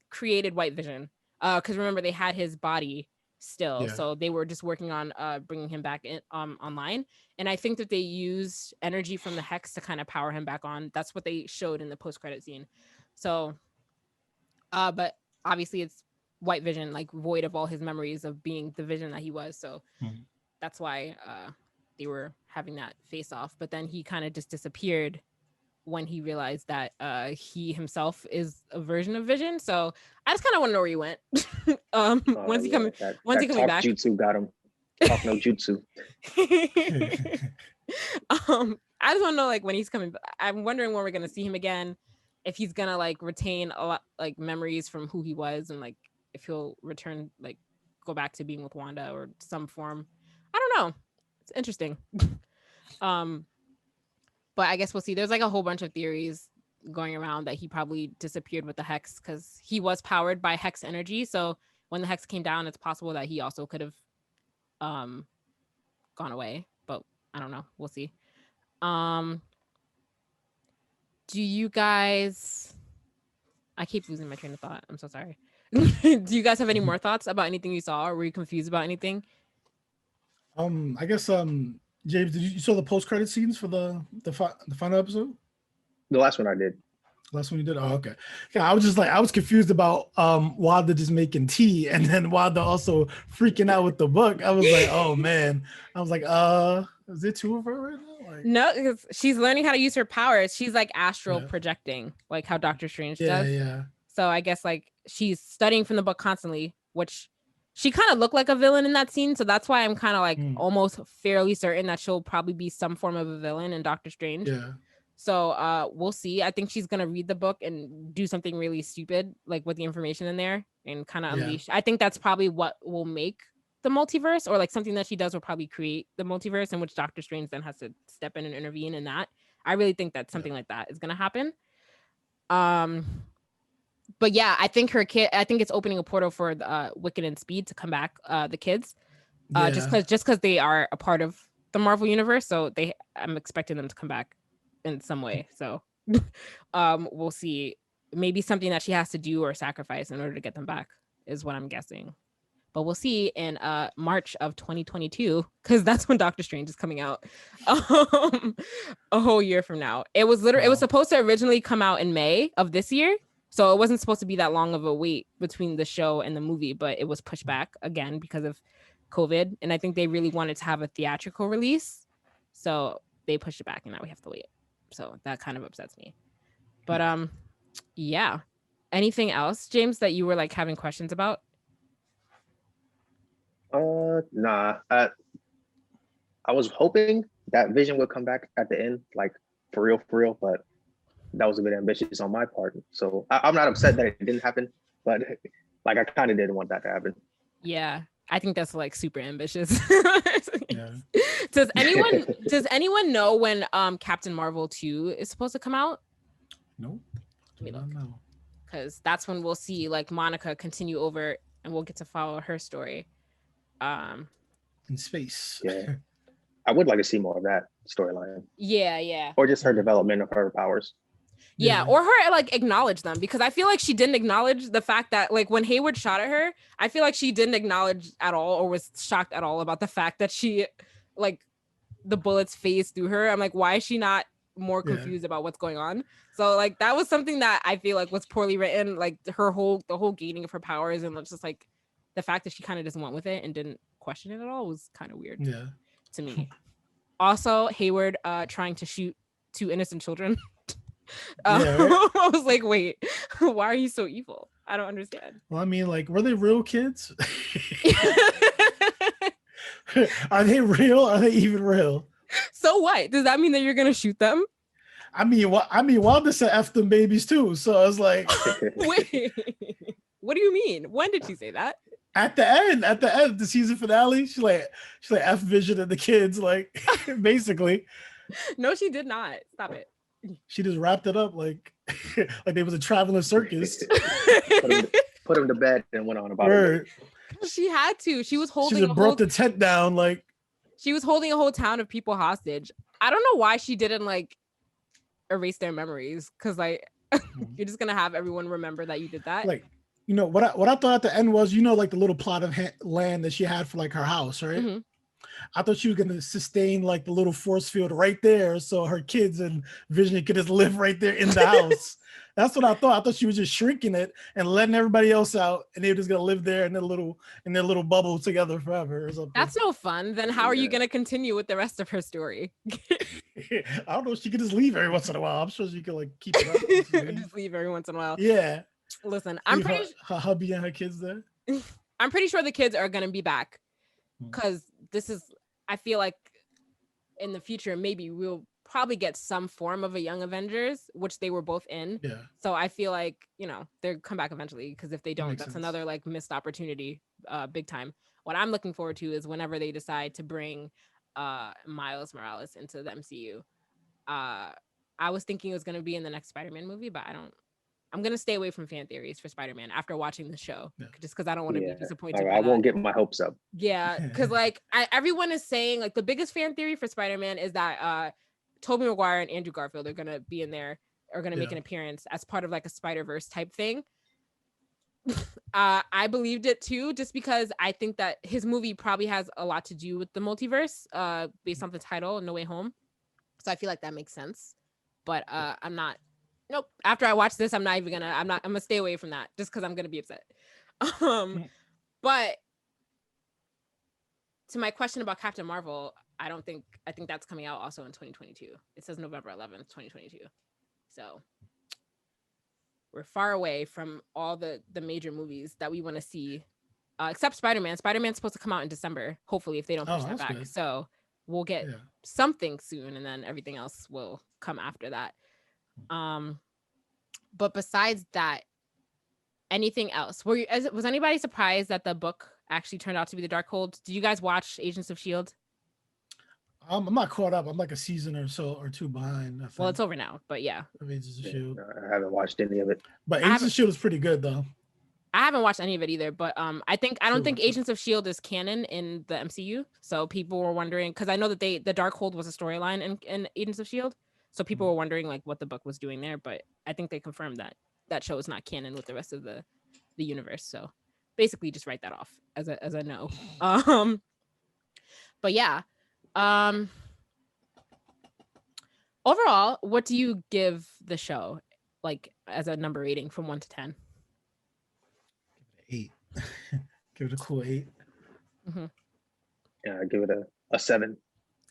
created White Vision because remember they had his body still, so they were just working on bringing him back in online. And I think that they used energy from the Hex to kind of power him back on. That's what they showed in the post-credit scene. So, but obviously it's White Vision, like void of all his memories of being the Vision that he was. So that's why they were having that face off. But then he kind of just disappeared when he realized that he himself is a version of Vision. So I just kind of want to know where he went. When's he coming? When's he coming back? Jutsu got him. Talk no jutsu. I just want to know like when he's coming back. I'm wondering when we're gonna see him again. If he's gonna like retain a lot like memories from who he was, and like if he'll return like go back to being with Wanda or some form. I don't know. It's interesting. But I guess we'll see. There's like a whole bunch of theories going around that he probably disappeared with the Hex because he was powered by Hex energy. So when the Hex came down, it's possible that he also could have gone away. But I don't know. We'll see. Do you guys... I keep losing my train of thought. I'm so sorry. Do you guys have any more thoughts about anything you saw, or were you confused about anything? I guess James, did you saw the post credit scenes for the final episode? The last one I did. Last one you did? Oh, okay. Yeah, I was confused about Wanda just making tea, and then Wanda also freaking out with the book. I was like, oh man. I was like, is there 2 of her right now? Like, no, because she's learning how to use her powers. She's like astral projecting, like how Doctor Strange does. Yeah. So I guess like she's studying from the book constantly, which She kind of looked like a villain in that scene, so that's why I'm kind of like Mm. almost fairly certain that she'll probably be some form of a villain in Doctor Strange. Yeah. So we'll see. I think she's gonna read the book and do something really stupid, like with the information in there, and kind of unleash. I think that's probably what will make the multiverse, or like something that she does will probably create the multiverse, in which Doctor Strange then has to step in and intervene in that. I really think that something like that is gonna happen. But yeah, I think I think it's opening a portal for Wicked and Speed to come back, the kids, just because they are a part of the Marvel universe. So I'm expecting them to come back in some way. So we'll see. Maybe something that she has to do or sacrifice in order to get them back is what I'm guessing. But we'll see in March of 2022, because that's when Doctor Strange is coming out. A whole year from now. It was supposed to originally come out in May of this year. So it wasn't supposed to be that long of a wait between the show and the movie, but it was pushed back again because of COVID. And I think they really wanted to have a theatrical release. So they pushed it back and now we have to wait. So that kind of upsets me. But yeah. Anything else, James, that you were like having questions about? Nah. I was hoping that Vision would come back at the end, like for real, but that was a bit ambitious on my part. So I'm not upset that it didn't happen, but like I kind of didn't want that to happen. Yeah, I think that's like super ambitious. Yeah. Does anyone know when Captain Marvel 2 is supposed to come out? Nope. I don't know. Because that's when we'll see like Monica continue over and we'll get to follow her story. In space. Yeah. I would like to see more of that storyline. Yeah. Or just her development of her powers. Yeah, or her like acknowledge them, because I feel like she didn't acknowledge the fact that like when Hayward shot at her, I feel like she didn't acknowledge at all or was shocked at all about the fact that she like the bullets phased through her. I'm like, why is she not more confused about what's going on? So like that was something that I feel like was poorly written, like the whole gaining of her powers, and just like the fact that she kind of just went with it and didn't question it at all was kind of weird to me. Also, Hayward trying to shoot 2 innocent children. I was like, wait, why are you so evil? I don't understand. Well, I mean, like, were they real kids? Are they real? Are they even real? So what? Does that mean that you're gonna shoot them? I mean, Wanda said F them babies too. So I was like, wait, what do you mean? When did she say that? At the end, the season finale, she's like F Vision and the kids, like basically. No, she did not. Stop it. She just wrapped it up like they was a traveling circus. Put him to bed and went on about it. She had to. She was holding. She just brought the tent down, like she was holding a whole town of people hostage. I don't know why she didn't like erase their memories, because like you're just gonna have everyone remember that you did that. Like, you know what I thought at the end was, you know, like the little plot of land that she had for like her house, right? Mm-hmm. I thought she was going to sustain like the little force field right there, so her kids and Vision could just live right there in the house. That's what I thought. I thought she was just shrinking it and letting everybody else out, and they were just going to live there in their little bubble together forever or something. That's no fun. Then how are you going to continue with the rest of her story? I don't know. She could just leave every once in a while. I'm sure she could like keep it up. Just leave every once in a while. Yeah. Listen, I'm pretty her hubby and her kids there. I'm pretty sure the kids are going to be back, because I feel like in the future, maybe we'll probably get some form of a Young Avengers, which they were both in. Yeah. So I feel like, you know, they'll come back eventually, because if they don't, that's another like missed opportunity, big time. What I'm looking forward to is whenever they decide to bring Miles Morales into the MCU. I was thinking it was going to be in the next Spider-Man movie, but I'm going to stay away from fan theories for Spider-Man after watching the show, just because I don't want to be disappointed. I won't get my hopes up. Yeah, because like everyone is saying like the biggest fan theory for Spider-Man is that Tobey Maguire and Andrew Garfield are going to be in there, are going to make an appearance as part of like a Spider-Verse type thing. I believed it too, just because I think that his movie probably has a lot to do with the multiverse, based on the title, No Way Home. So I feel like that makes sense. But I'm not. Nope. After I watch this, I'm gonna stay away from that, just because I'm gonna be upset. But to my question about Captain Marvel, I think that's coming out also in 2022. It says November 11th, 2022. So we're far away from all the major movies that we want to see except Spider-Man. Spider-Man's supposed to come out in December, hopefully, if they don't push that back. Good. So we'll get something soon, and then everything else will come after that. But besides that, anything else? Was anybody surprised that the book actually turned out to be the Darkhold? Did you guys watch Agents of S.H.I.E.L.D.? I'm not caught up. I'm like a season or two behind. Well, it's over now, but yeah. Agents of S.H.I.E.L.D. I haven't watched any of it. But Agents of S.H.I.E.L.D. is pretty good though. I haven't watched any of it either, but I don't think Agents of S.H.I.E.L.D. is canon in the MCU. So people were wondering, because I know that the Darkhold was a storyline in Agents of S.H.I.E.L.D. So people were wondering like what the book was doing there, but I think they confirmed that show is not canon with the rest of the universe. So basically just write that off as a no. But yeah. Overall, what do you give the show like as a number rating from 1 to 10? 8. Give it a cool 8. Mm-hmm. Yeah, I give it a 7.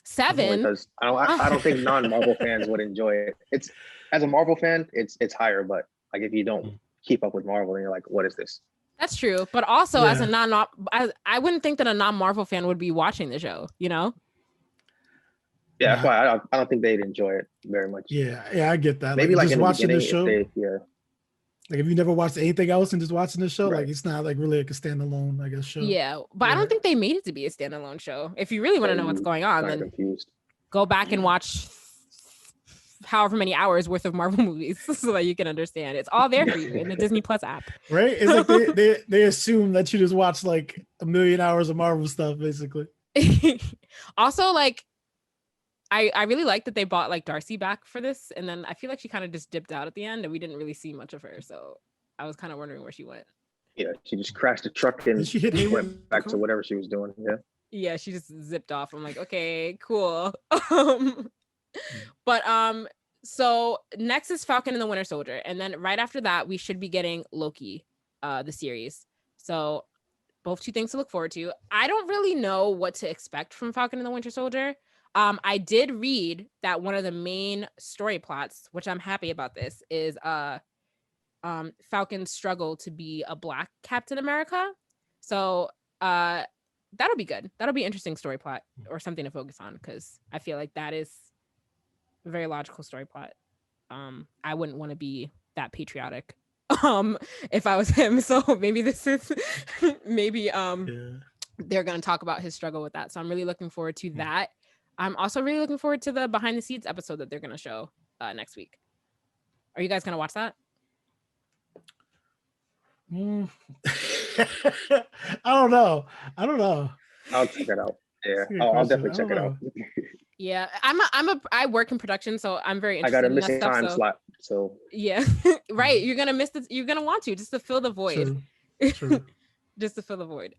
7? Because I don't think non-Marvel fans would enjoy it. It's, as a Marvel fan, it's higher, but like if you don't keep up with Marvel, and you're like, what is this? That's true, but also as a I wouldn't think that a non-Marvel fan would be watching the show, you know? Yeah, that's why I don't think they'd enjoy it very much. Yeah, I get that. Maybe like just in watching the the show. Like if you never watched anything else and just watching the show, like it's not like really like a standalone, I guess, show. Yeah, but I don't think they made it to be a standalone show. If you really want to know what's going on, then go back and watch however many hours worth of Marvel movies so that you can understand. It's all there for you in the Disney Plus app. Right? It's like they assume that you just watch like 1 million hours of Marvel stuff, basically. Also, like I really like that they bought like Darcy back for this, and then I feel like she kind of just dipped out at the end and we didn't really see much of her, so I was kind of wondering where she went. Yeah, she just crashed the truck and she went back to whatever she was doing. Yeah, she just zipped off. I'm like, okay, cool. But so next is Falcon and the Winter Soldier, and then right after that we should be getting Loki, the series. So both two things to look forward to. I don't really know what to expect from Falcon and the Winter Soldier. I did read that one of the main story plots, which I'm happy about this, is Falcon's struggle to be a Black Captain America. So that'll be good. That'll be an interesting story plot or something to focus on, because I feel like that is a very logical story plot. I wouldn't want to be that patriotic if I was him. So maybe this is they're going to talk about his struggle with that. So I'm really looking forward to that. I'm also really looking forward to the behind the scenes episode that they're going to show next week. Are you guys going to watch that? I don't know. I'll check it out. Yeah, I'll definitely check it out. Yeah, I work in production, so I'm very interested. I got a in missing that stuff, time slot, so yeah, right. You're gonna miss this. You're gonna want to just to fill the void. True. Just to fill the void.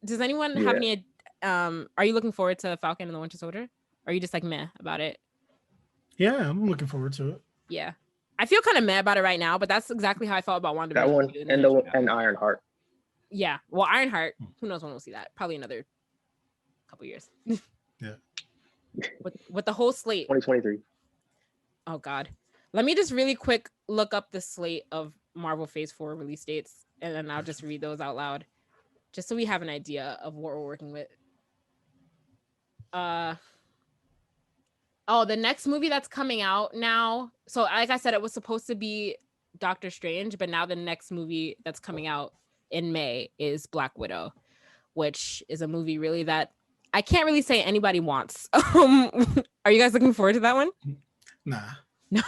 Does anyone have any? Are you looking forward to Falcon and the Winter Soldier? Or are you just like meh about it? Yeah, I'm looking forward to it. Yeah, I feel kind of meh about it right now, but that's exactly how I felt about WandaVision. That one and Ironheart. Yeah, well, Ironheart. Who knows when we'll see that? Probably another couple years. Yeah. With the whole slate. 2023. Oh God. Let me just really quick look up the slate of Marvel Phase 4 release dates, and then I'll just read those out loud, just so we have an idea of what we're working with. The next movie that's coming out now. So like I said, it was supposed to be Doctor Strange, but now the next movie that's coming out in May is Black Widow, which is a movie really that I can't really say anybody wants. Are you guys looking forward to that one? Nah. No.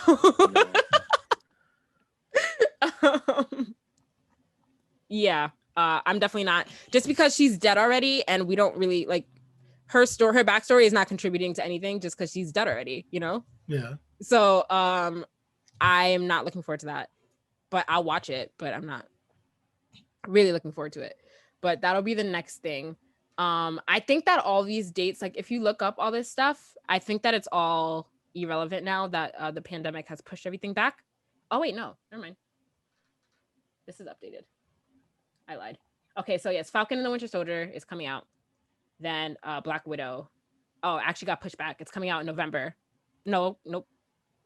Yeah, I'm definitely not. Just because she's dead already, and we don't really like her backstory is not contributing to anything just because she's dead already, you know? Yeah. So I am not looking forward to that. But I'll watch it, but I'm not really looking forward to it. But that'll be the next thing. I think that all these dates, like if you look up all this stuff, I think that it's all irrelevant now that the pandemic has pushed everything back. Oh wait, no, never mind. This is updated. I lied. Okay, so yes, Falcon and the Winter Soldier is coming out. Then Black Widow. Oh, actually got pushed back. It's coming out in November. Nope.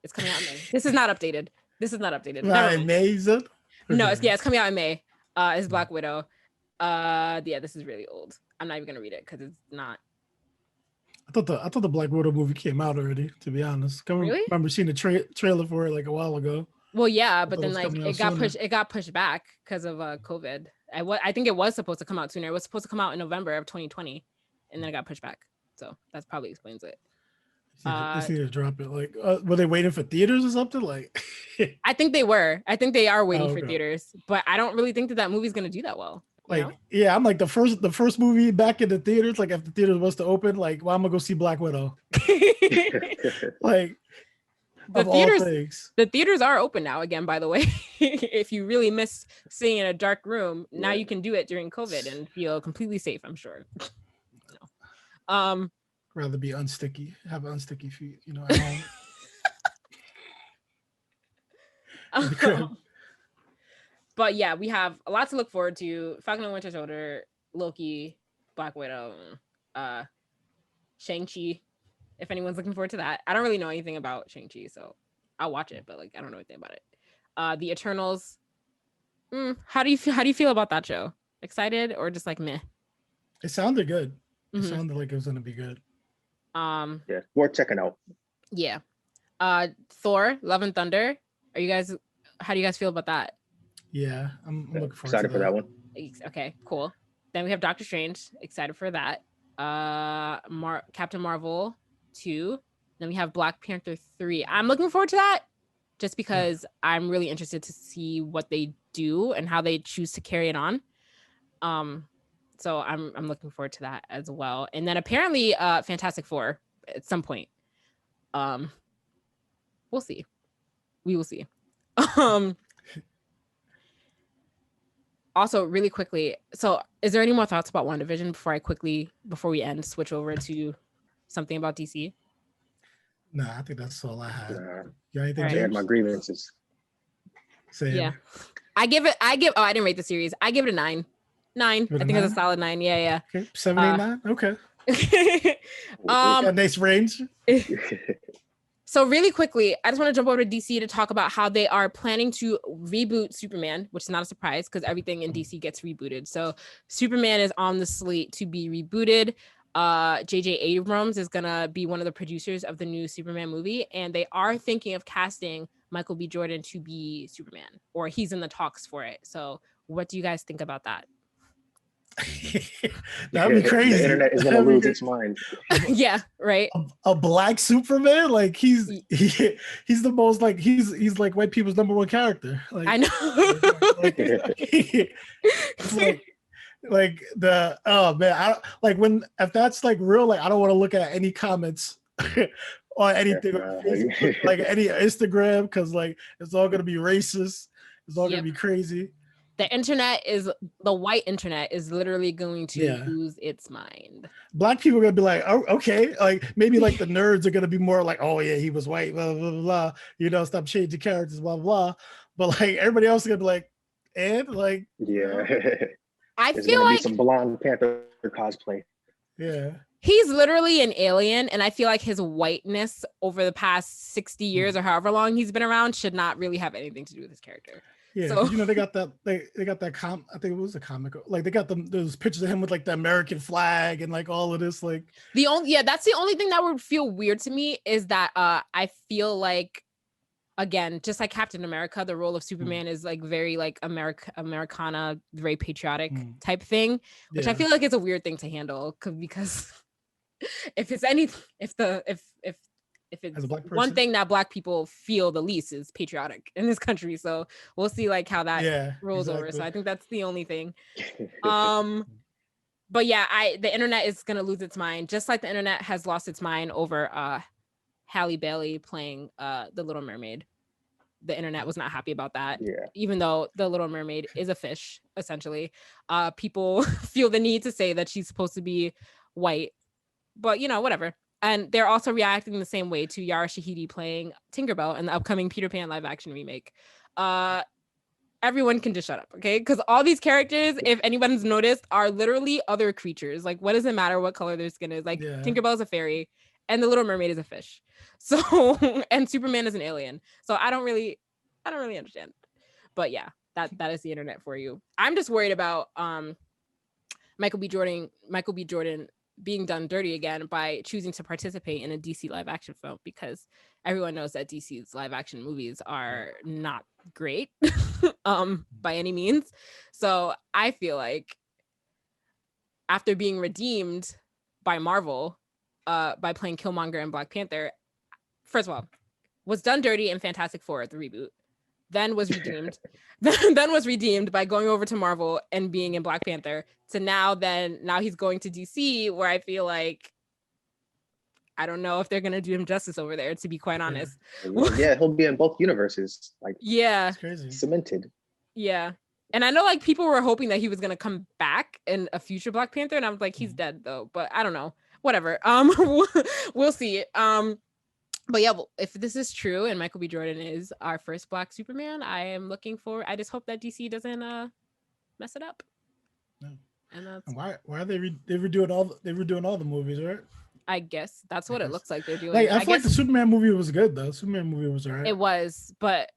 It's coming out in May. This is not updated. Amazing. No, it's coming out in May. Is Black Widow. Yeah, this is really old. I'm not even gonna read it because it's not. I thought the Black Widow movie came out already. To be honest, I Really? remember seeing the trailer for it like a while ago. Well, yeah, but thought it then was like coming out it got sooner. pushed. It got pushed back because of COVID. I think it was supposed to come out sooner. It was supposed to come out in November of 2020, and then it got pushed back. So that's probably explains it. They need to drop it. Like, were they waiting for theaters or something? Like, I think they were. I think they are waiting for okay. theaters, but I don't really think that movie's gonna do that well. Like, know? yeah, I'm like the first movie back in the theaters. Like, if the theaters was to open, like, well, I'm gonna go see Black Widow. Like, the theaters are open now again, by the way. If you really miss seeing in a dark room, now you can do it during COVID and feel completely safe, I'm sure. Rather be unsticky, have unsticky feet, you know, at home. But yeah, we have a lot to look forward to. Falcon and Winter Soldier, Loki, Black Widow, Shang-Chi. If anyone's looking forward to that. I don't really know anything about Shang-Chi, so I'll watch it, but like I don't know anything about it. The Eternals. How do you feel about that show? Excited or just like meh? It sounded good. It sounded like it was gonna be good. Yeah, worth checking out. Yeah. Thor, Love and Thunder. How do you guys feel about that? Yeah, I'm looking forward excited for that one. Okay, cool. Then we have Doctor Strange. Excited for that. Captain Marvel 2. Then we have Black Panther 3. I'm looking forward to that just because I'm really interested to see what they do and how they choose to carry it on. So I'm looking forward to that as well. And then apparently Fantastic Four at some point. We'll see. We will see. Also, really quickly, so is there any more thoughts about WandaVision before we end, switch over to something about DC? Nah, I think that's all I had. Yeah, I had my grievances. Same. Yeah. I didn't rate the series. I give it a 9. 9. I think it's a solid 9. Yeah. Okay. 7, 8, 9. Okay. Nice range. So really quickly, I just want to jump over to DC to talk about how they are planning to reboot Superman, which is not a surprise because everything in DC gets rebooted. So Superman is on the slate to be rebooted. J.J. Abrams is going to be one of the producers of the new Superman movie, and they are thinking of casting Michael B. Jordan to be Superman, or he's in the talks for it. So what do you guys think about that? That'd be crazy. The internet is gonna lose its mind. Yeah, right. A black Superman, like he's the most like he's like white people's number one character. Like, I know. like the oh man, I like when if that's like real, like I don't want to look at any comments or anything on Facebook, like any Instagram, because like it's all gonna be racist. It's all gonna be crazy. The white internet is literally going to lose its mind. Black people are gonna be like, oh, okay, like maybe like the nerds are gonna be more like, oh yeah, he was white, blah blah blah, blah. You know, stop changing characters, blah blah. But like everybody else is gonna be like, and like, I There's feel gonna like be some blonde Panther cosplay. Yeah. He's literally an alien, and I feel like his whiteness over the past 60 years or however long he's been around should not really have anything to do with his character. Yeah, so, you know, they got that I think it was a comic, like they got those pictures of him with like the American flag and like all of this, like that's the only thing that would feel weird to me is that I feel like, again, just like Captain America, the role of Superman is like very like Americana, very patriotic type thing, which I feel like it's a weird thing to handle because if it's one thing that Black people feel the least is patriotic in this country. So we'll see like how that rolls over. So I think that's the only thing. But yeah, the internet is gonna lose its mind, just like the internet has lost its mind over Halle Bailey playing the Little Mermaid. The internet was not happy about that. Yeah. Even though the Little Mermaid is a fish, essentially. People feel the need to say that she's supposed to be white, but you know, whatever. And they're also reacting the same way to Yara Shahidi playing Tinkerbell in the upcoming Peter Pan live action remake. Everyone can just shut up, okay? Because all these characters, if anyone's noticed, are literally other creatures. Like, what does it matter what color their skin is? Like, Tinkerbell is a fairy, and the Little Mermaid is a fish. So, and Superman is an alien. So I don't really understand. But yeah, that is the internet for you. I'm just worried about Michael B. Jordan being done dirty again by choosing to participate in a DC live action film, because everyone knows that DC's live action movies are not great by any means. So I feel like after being redeemed by Marvel by playing Killmonger and Black Panther, first of all, was done dirty in Fantastic Four, the reboot, then was redeemed, then was redeemed by going over to Marvel and being in Black Panther, to now he's going to DC, where I feel like I don't know if they're gonna do him justice over there, to be quite honest. Yeah, he'll be in both universes, like Yeah, It's crazy. cemented. yeah. And I know like people were hoping that he was gonna come back in a future Black Panther, and I was like, he's dead though, but I don't know. Whatever. We'll see. But yeah, well, if this is true and Michael B. Jordan is our first Black Superman, I am looking forward. I just hope that DC doesn't mess it up. No. And that's, And why are they redoing all the movies, right? I guess that's what it looks like they're doing. Like I feel like guess the Superman movie was good though. Superman movie was alright. it was, but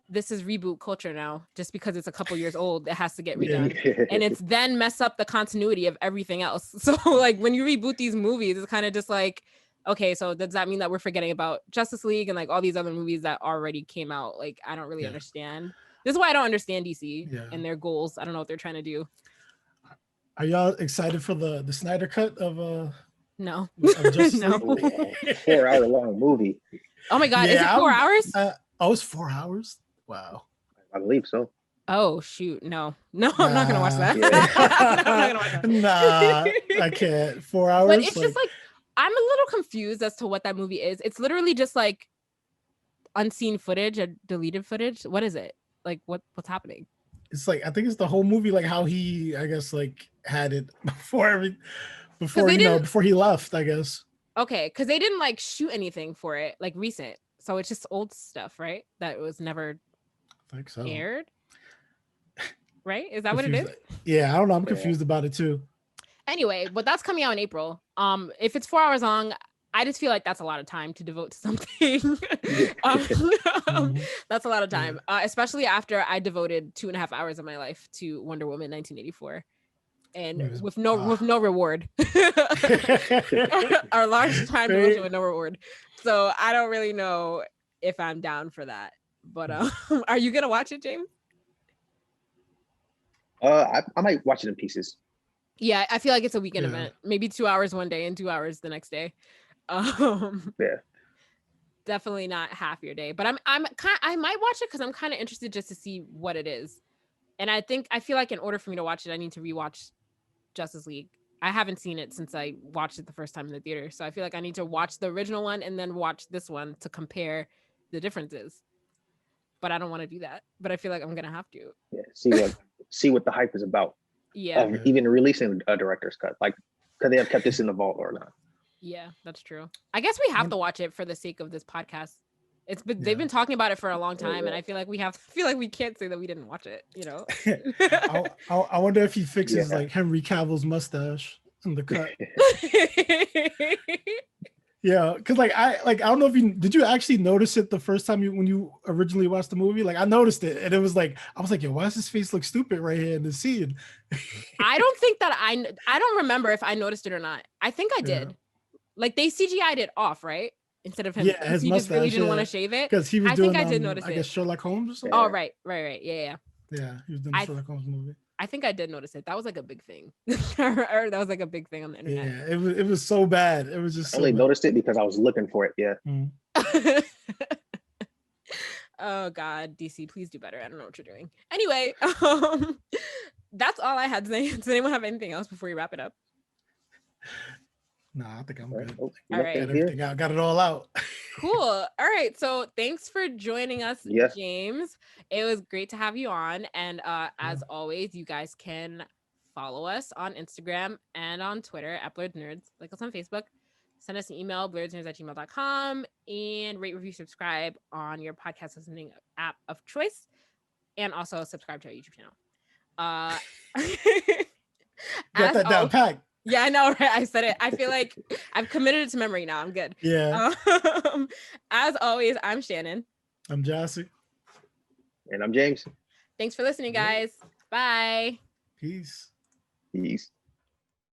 this is reboot culture now. Just because it's a couple years old, it has to get redone. And it's then mess up the continuity of everything else. So like when you reboot these movies, it's kind of just like, okay, so does that mean that we're forgetting about Justice League and like all these other movies that already came out? Like I don't really understand. This is why I don't understand DC and their goals. I don't know what they're trying to do. Are y'all excited for the Snyder cut of No. of Justice No. League? 4 hour long movie. Oh my God, is it 4 hours? Oh, it's 4 hours. Wow. I believe so. Oh shoot, no, I'm not gonna watch that. Yeah. I'm not gonna watch that. Nah, I can't. 4 hours. But it's just like I'm a little confused as to what that movie is. It's literally just like unseen footage or deleted footage. What is it? Like what's happening? It's like I think it's the whole movie, like how he, I guess, like had it before he left, I guess. Okay, because they didn't like shoot anything for it like recent, so it's just old stuff, right? That was never I think so. aired. Right? Is that what it is? Yeah, I don't know. I'm confused about it too. Anyway, but that's coming out in April. If it's 4 hours long, I just feel like that's a lot of time to devote to something. That's a lot of time, especially after I devoted 2.5 hours of my life to Wonder Woman 1984, and with no reward. Our large time devotion with no reward. So I don't really know if I'm down for that. But are you gonna watch it, James? I might watch it in pieces. Yeah, I feel like it's a weekend event. Maybe 2 hours one day and 2 hours the next day. Definitely not half your day. But I might watch it because I'm kind of interested just to see what it is. And I feel like in order for me to watch it, I need to rewatch Justice League. I haven't seen it since I watched it the first time in the theater. So I feel like I need to watch the original one and then watch this one to compare the differences. But I don't want to do that. But I feel like I'm gonna have to. Yeah, see what the hype is about. Yeah. Even releasing a director's cut, like could they have kept this in the vault or not? Yeah, that's true. I guess we have to watch it for the sake of this podcast. They've been talking about it for a long time, and I feel like we can't say that we didn't watch it. You know. I wonder if he fixes like Henry Cavill's mustache in the cut. Yeah, because I don't know if did you actually notice it the first time when you originally watched the movie? Like I noticed it, and it was like I was like, yo, why does his face look stupid right here in the scene? I don't think that I don't remember if I noticed it or not. I think I did. Yeah. Like they CGI'd it off, right? Instead of him, his he mustache, just really didn't want to shave it. Because he was doing. I think I did notice it. I guess Sherlock Holmes or something. Oh right, yeah. Yeah, he was doing the Sherlock Holmes movie. I think I did notice it. That was like a big thing. That was like a big thing on the internet. Yeah, it was so bad. It was just. I only noticed it because I was looking for it. Yeah. Oh God, DC, please do better. I don't know what you're doing. Anyway, that's all I had to say. Does anyone have anything else before we wrap it up? No, I think I'm good. All right. I got it all out. Cool. All right. So thanks for joining us, James. It was great to have you on. And as always, you guys can follow us on Instagram and on Twitter at Blerdsnerds. Like us on Facebook. Send us an email, blerdsnerds@gmail.com, and rate, review, subscribe on your podcast listening app of choice. And also subscribe to our YouTube channel. Got that down packed. Yeah, I know, right? I said it. I feel like I've committed it to memory now. I'm good. Yeah. As always, I'm Shannon. I'm Jossie. And I'm James. Thanks for listening, guys. Bye. Peace. Peace.